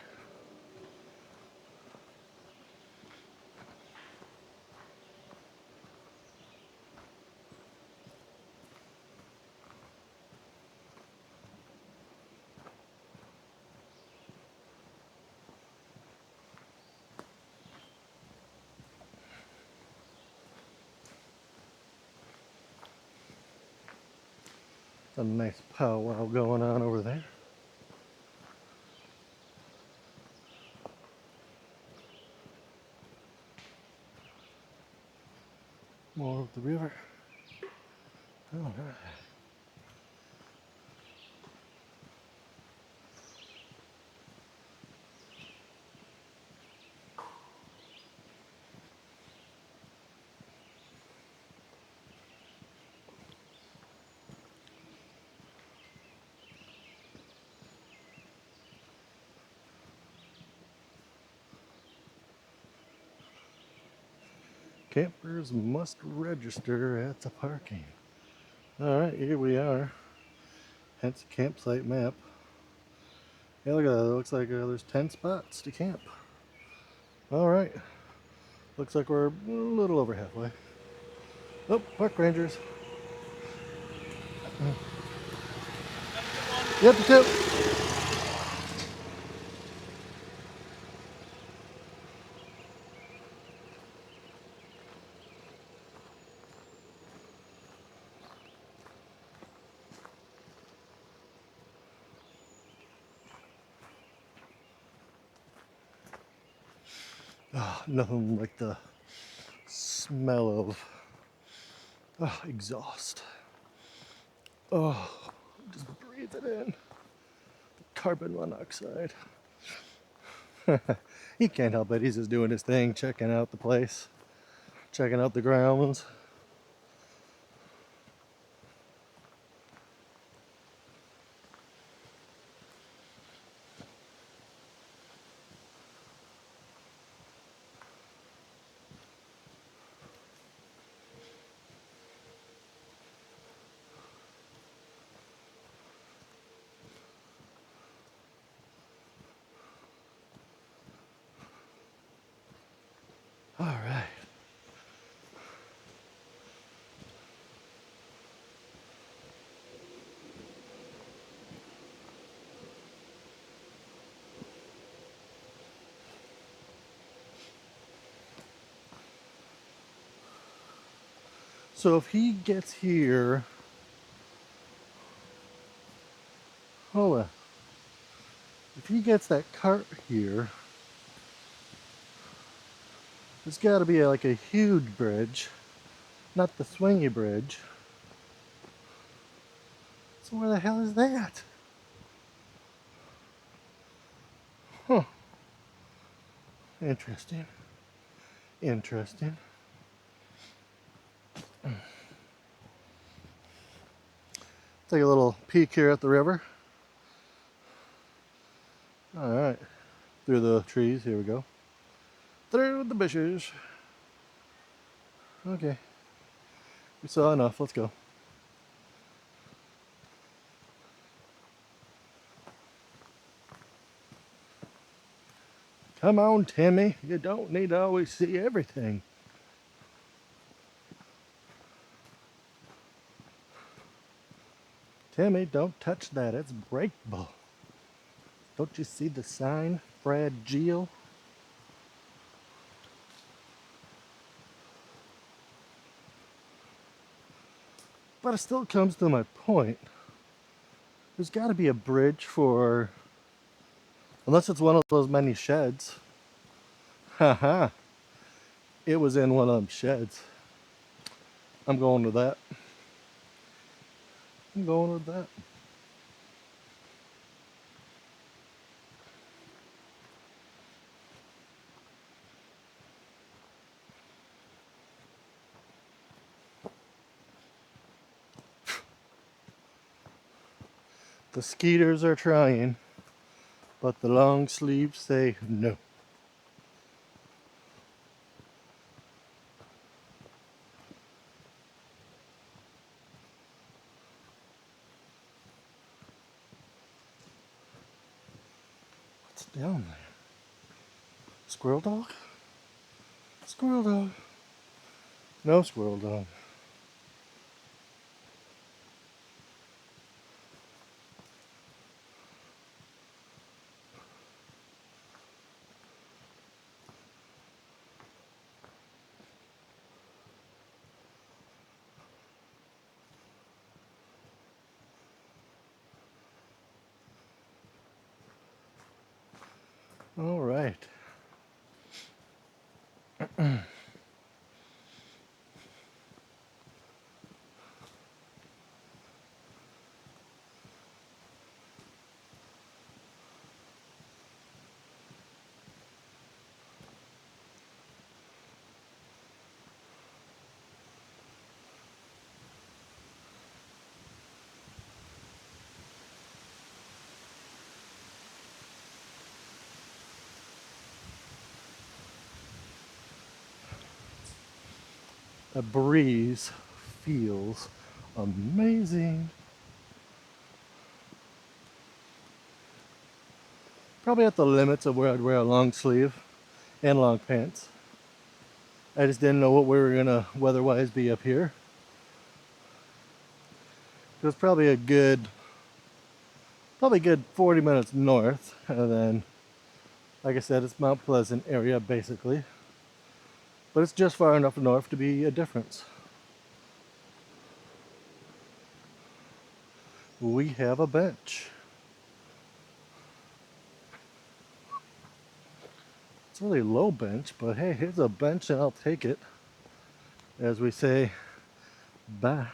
A nice powwow going on over there. More of the river. All right. Campers must register at the parking. All right, here we are. Hence campsite map. Yeah, look at that. It looks like there's 10 spots to camp. All right. Looks like we're a little over halfway. Oh, park rangers. Yep, tip. Nothing like the smell of exhaust. Just breathe it in. Carbon monoxide. He can't help it. He's just doing his thing, checking out the place, checking out the grounds. All right. So if he gets here, hold on. If he gets that cart here, there's got to be like a huge bridge, not the swingy bridge. So where the hell is that? Huh. Interesting. Interesting. Take a little peek here at the river. All right. Through the trees. Here we go. Through the bushes. Okay. We saw enough. Let's go. Come on, Timmy. You don't need to always see everything. Timmy, don't touch that. It's breakable. Don't you see the sign? Fragile. But it still comes to my point. There's got to be a bridge for... Unless it's one of those many sheds. Haha. It was in one of them sheds. I'm going with that. I'm going with that. The skeeters are trying, but the long sleeves say no. What's down there? Squirrel dog? Squirrel dog. No squirrel dog. All right. A breeze feels amazing. Probably at the limits of where I'd wear a long sleeve and long pants. I just didn't know what we were gonna weather-wise be up here. It was probably a good 40 minutes north, and then, like I said, it's Mount Pleasant area basically, but it's just far enough north to be a difference. We have a bench. It's really low bench, but hey, here's a bench and I'll take it. As we say, bye.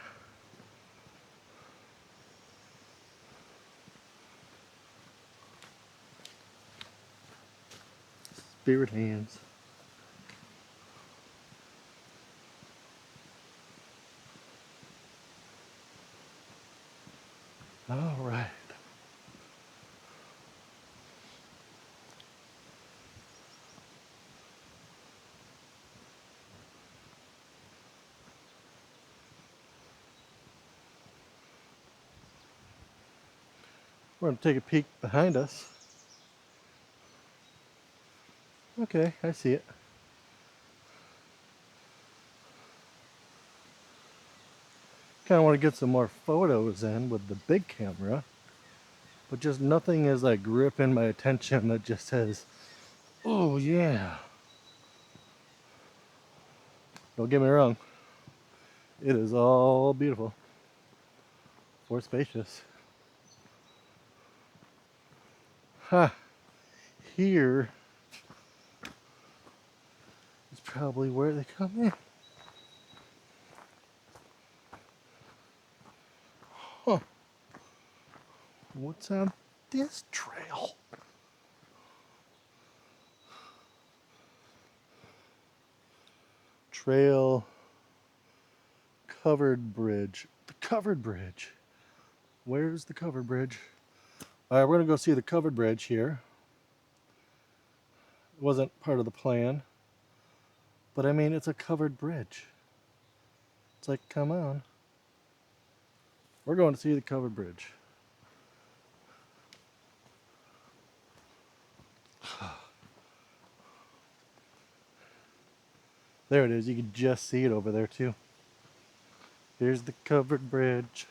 Spirit hands. All right. We're going to take a peek behind us. Okay, I see it. Kind of want to get some more photos in with the big camera, but just nothing is like gripping my attention that just says, oh yeah. Don't get me wrong, it is all beautiful or spacious. Ha! Here is probably where they come in. Huh. What's on this trail? Trail covered bridge. The covered bridge. Where's the covered bridge? All right, we're gonna go see the covered bridge here. It wasn't part of the plan, but I mean, it's a covered bridge. It's like, come on. We're going to see the covered bridge. There it is. You can just see it over there too. Here's the covered bridge.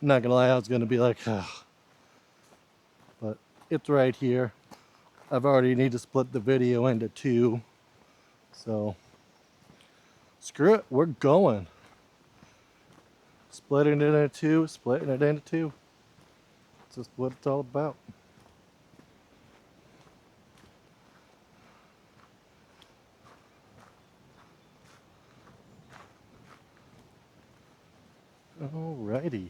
I'm not gonna lie, I was gonna be like, ugh. But it's right here. I've already need to split the video into two. So screw it, we're going. Splitting it into two, splitting it into two. That's just what it's all about. Alrighty.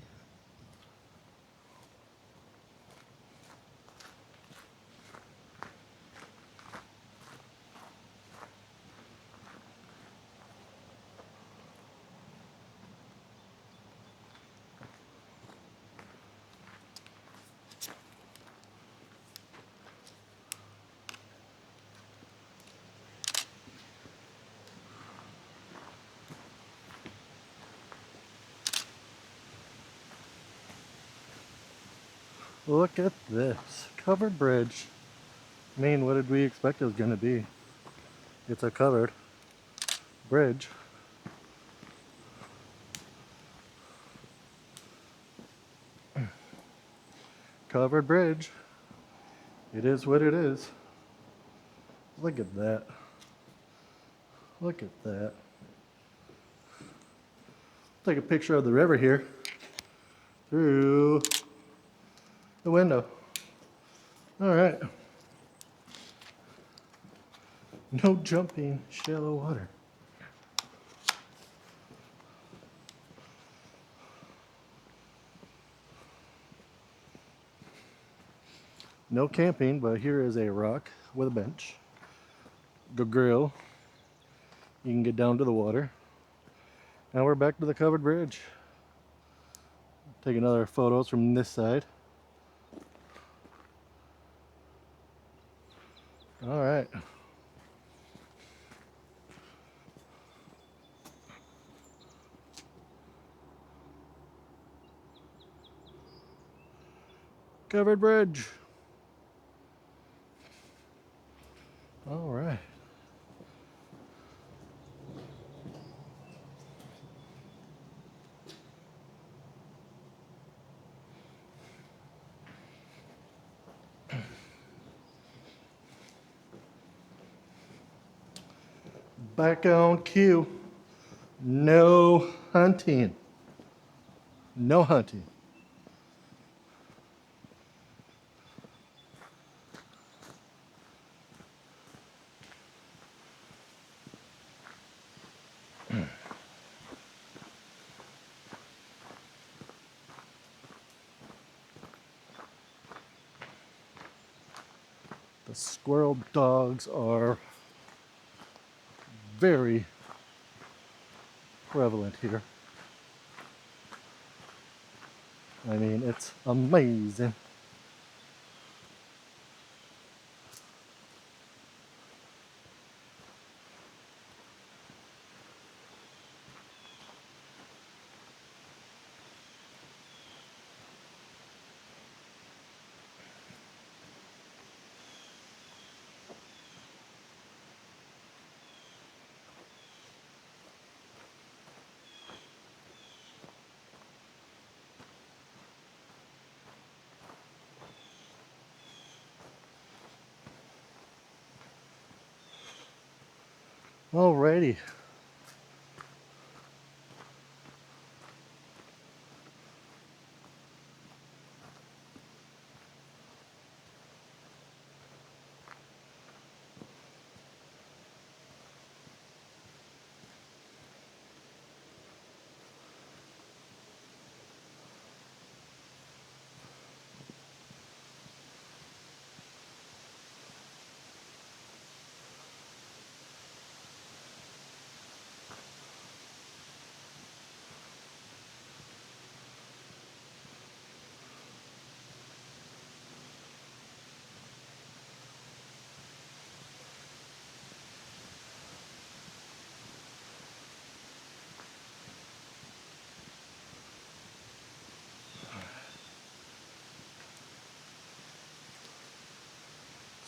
Look at this. Covered bridge. I mean, what did we expect it was going to be? It's a covered bridge. Covered bridge. It is what it is. Look at that. Look at that. Take a picture of the river here through the window. All right. No jumping, shallow water. No camping, but here is a rock with a bench. The grill. You can get down to the water. Now we're back to the covered bridge. Taking other photos from this side. All right. Covered bridge. All right. Back on cue. No hunting. No hunting. The squirrel dogs are very prevalent here. I mean, it's amazing. Alrighty.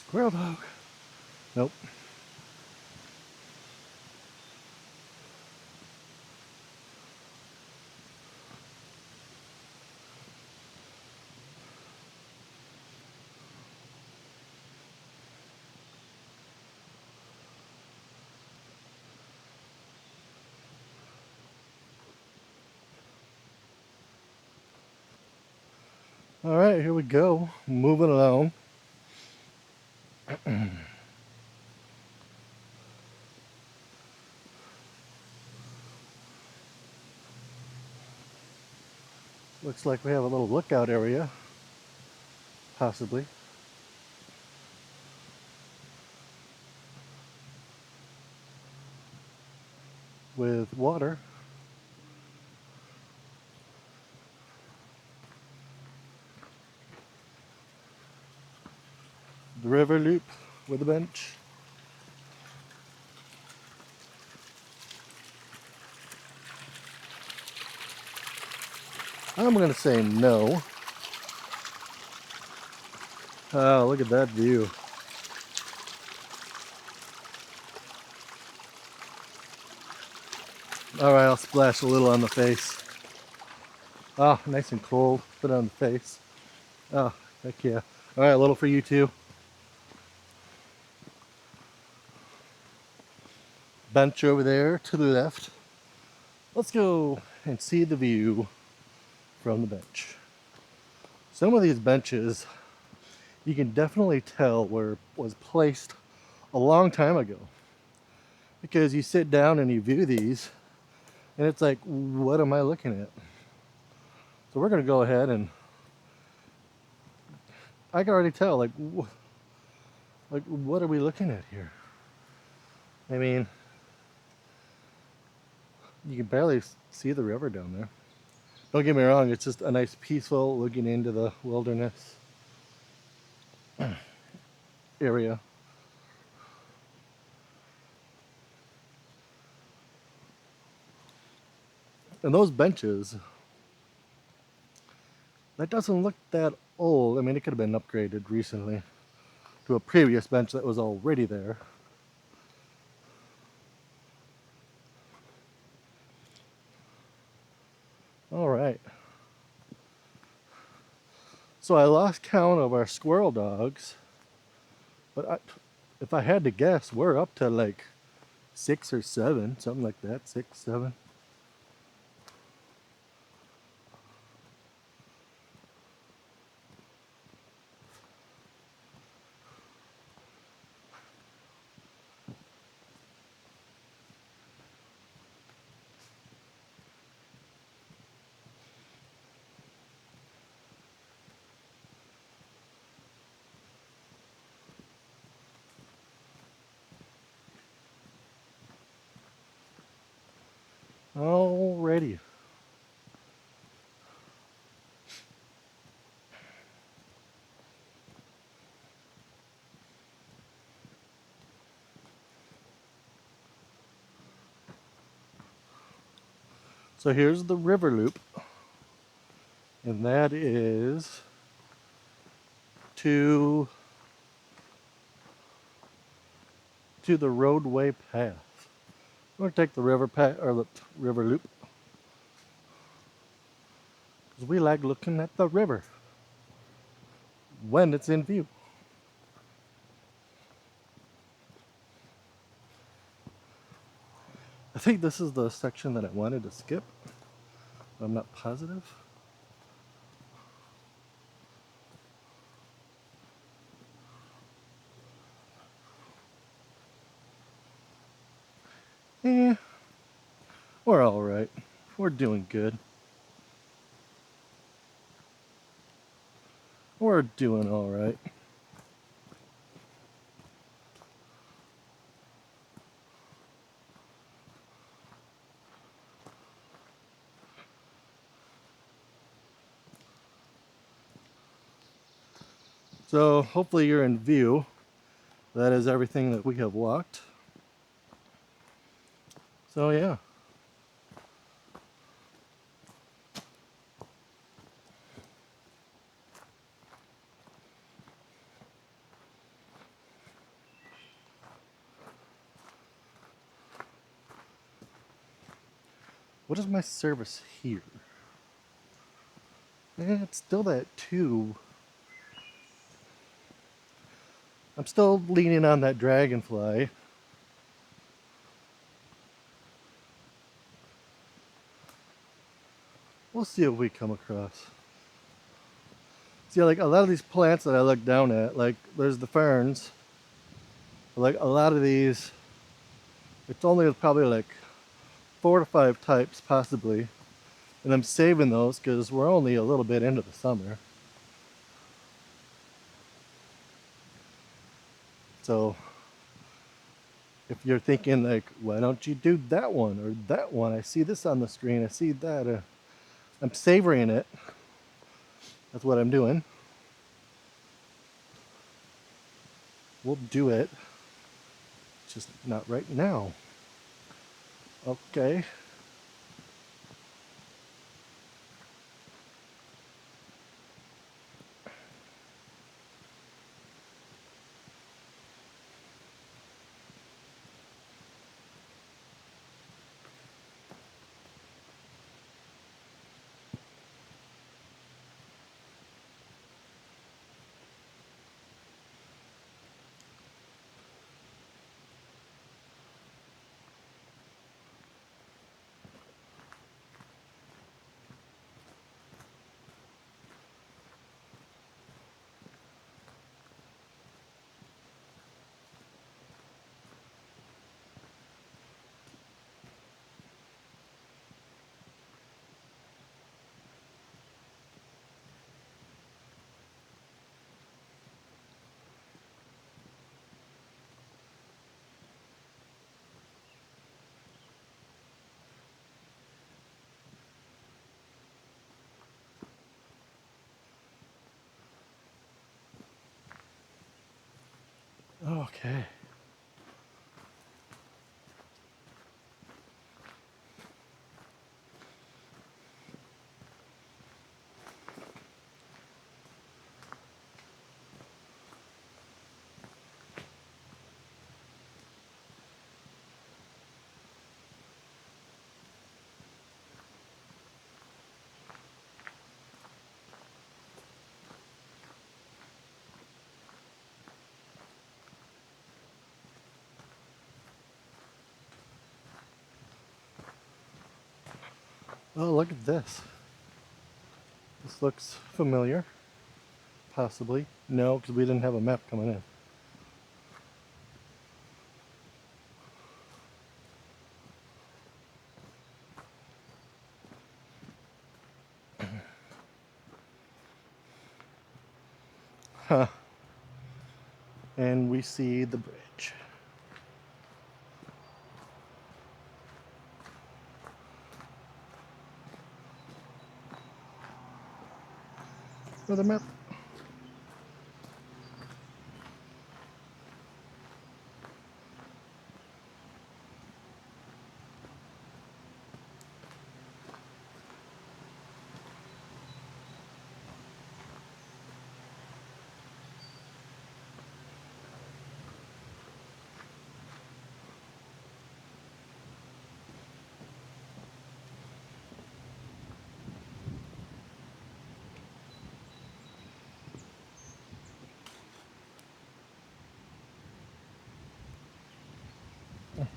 Squirrel dog. Nope. Alright, here we go. Moving along. Looks like we have a little lookout area, possibly. With water. The river loop with a bench. I'm going to say no. Oh, look at that view. Alright, I'll splash a little on the face. Oh, nice and cold. Put it on the face. Oh, heck yeah. Alright, a little for you too. Bench over there to the left. Let's go and see the view from the bench. Some of these benches, you can definitely tell where was placed a long time ago. Because you sit down and you view these, and it's like, what am I looking at? So we're going to go ahead and I can already tell, like what are we looking at here? I mean, you can barely see the river down there. Don't get me wrong, it's just a nice peaceful looking into the wilderness area. And those benches, that doesn't look that old. I mean, it could have been upgraded recently to a previous bench that was already there. All right. So I lost count of our squirrel dogs, but if I had to guess, we're up to like 6 or 7, something like that, 6, 7. Alrighty. So here's the river loop, and that is to the roadway path. I'm gonna take the river path or the river loop because we like looking at the river when it's in view. I think this is the section that I wanted to skip. I'm not positive. Eh, we're all right. We're doing good. We're doing all right. So hopefully you're in view. That is everything that we have walked. So yeah. What is my service here? It's still that 2. I'm still leaning on that dragonfly. We'll see what we come across. See, like a lot of these plants that I look down at, like there's the ferns. Like a lot of these, it's only probably like 4 to 5 types possibly. And I'm saving those because we're only a little bit into the summer. So if you're thinking like, why don't you do that one or that one? I see this on the screen. I see that. I'm savoring it. That's what I'm doing. We'll do it. Just not right now. Okay. Okay. Oh, look at this. This looks familiar. Possibly. No, because we didn't have a map coming in. Huh. And we see the bridge. Another map.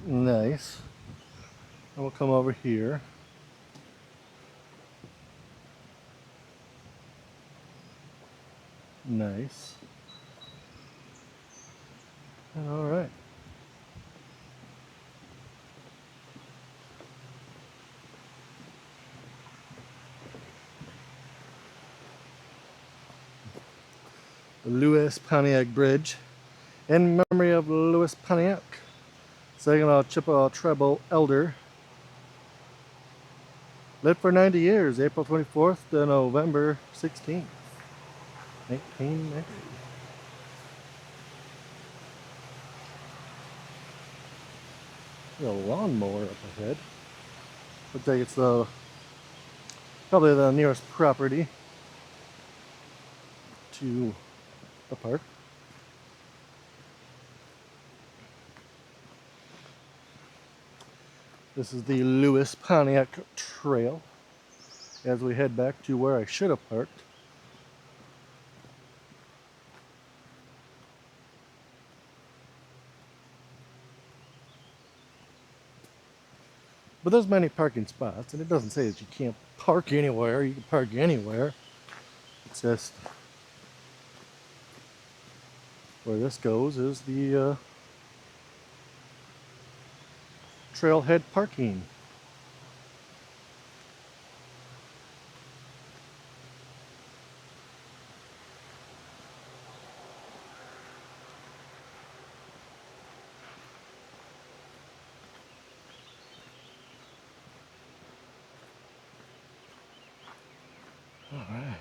Nice. And we'll come over here. Nice. All right. The Lewis Pontiac Bridge. In memory of Lewis Pontiac, Saginaw Chippewa tribal elder. Lived for 90 years, April 24th to November 16th, 1990. There's a lawnmower up ahead. Looks like it's probably the nearest property to the park. This is the Lewis Pontiac Trail as we head back to where I should have parked. But there's many parking spots, and it doesn't say that you can't park anywhere. You can park anywhere. It's just where this goes is the trailhead parking. All right.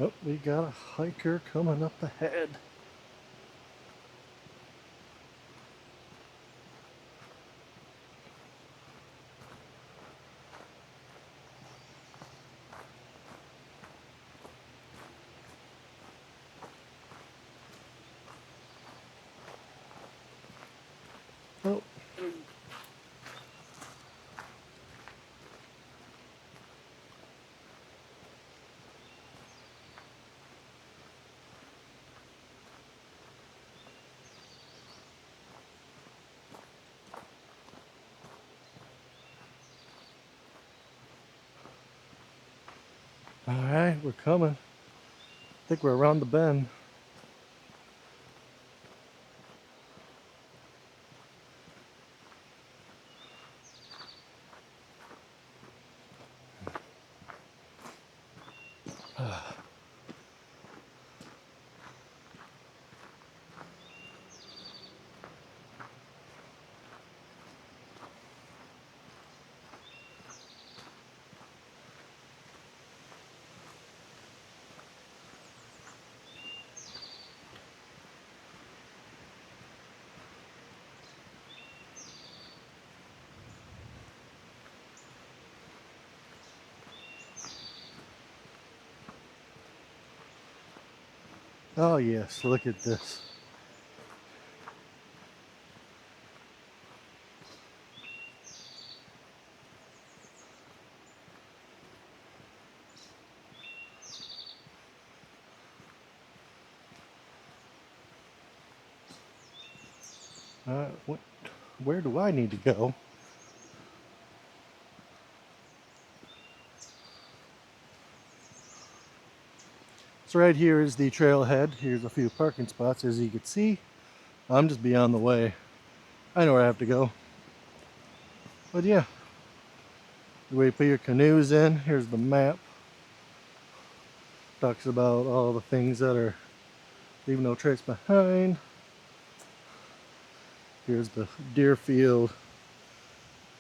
Oh, we got a hiker coming up ahead. Oh. All right, we're coming. I think we're around the bend. Oh yes, look at this. What? Where do I need to go? So right here is the trailhead. Here's a few parking spots. As you can see, I'm just beyond the way. I know where I have to go. But yeah, the way you put your canoes in. Here's the map. Talks about all the things that are leaving no trace behind. Here's the Deerfield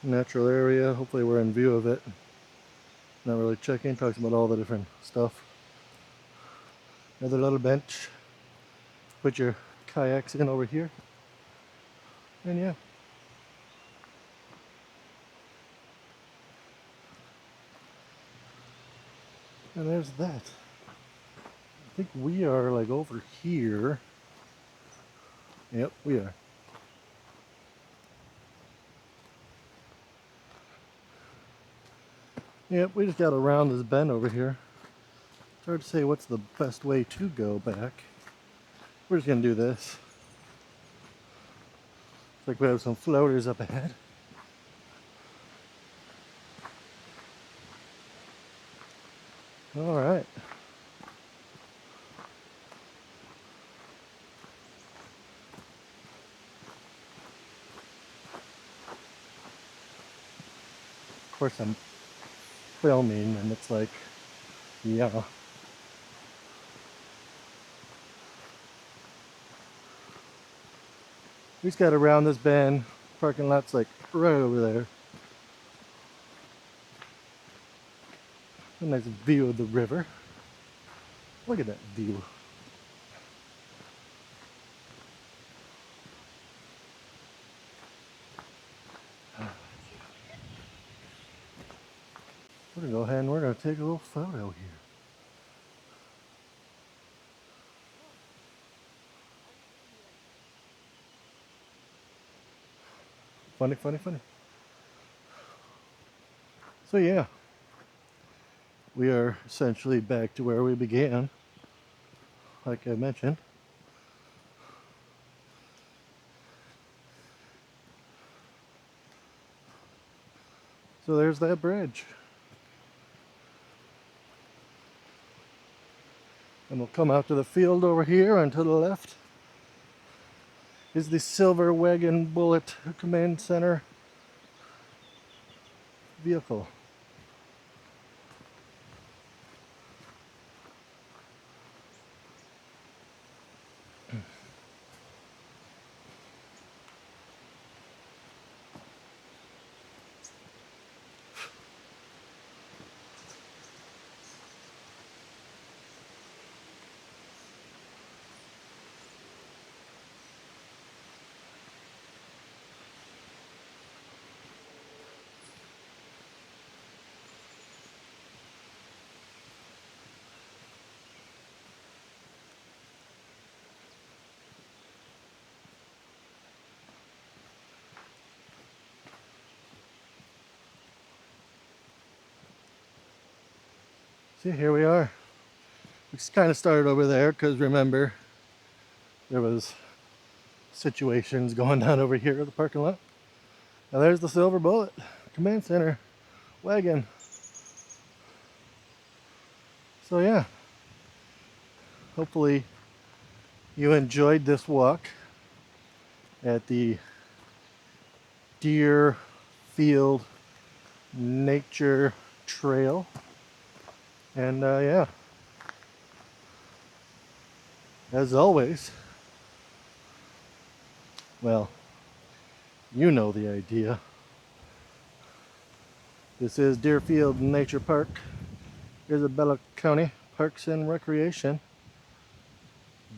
natural area. Hopefully we're in view of it. Not really checking. Talks about all the different stuff. Another little bench. Put your kayaks in over here. And yeah. And there's that. I think we are like over here. Yep, we are. Yep, we just got around this bend over here. It's hard to say what's the best way to go back. We're just gonna do this. Looks like we have some floaters up ahead. All right. Of course I'm filming and it's like, yeah. We just got around this bend. Parking lot's like right over there. A nice view of the river. Look at that view. We're gonna go ahead and we're gonna take a little photo here. Funny, funny, funny. So yeah, we are essentially back to where we began, like I mentioned. So there's that bridge. And we'll come out to the field over here, and to the left is the Silver Wagon Bullet Command Center vehicle. See, here we are. We just kind of started over there because remember, there was situations going down over here at the parking lot. Now there's the Silver Bullet Command Center wagon. So yeah, hopefully you enjoyed this walk at the Deerfield Nature Trail. And yeah, as always, well, you know the idea. This is Deerfield Nature Park, Isabella County Parks and Recreation,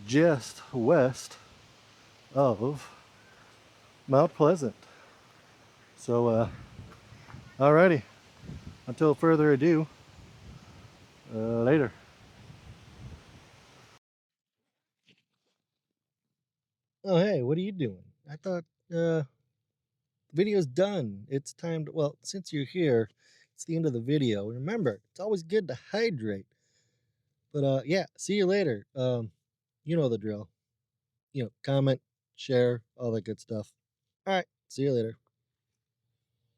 just west of Mount Pleasant. So, alrighty, until further ado, later. Oh, hey, what are you doing? I thought video's done. It's time to, well, since you're here, it's the end of the video. Remember, it's always good to hydrate. But yeah, see you later. You know the drill. Comment, share, all that good stuff. All right. See you later.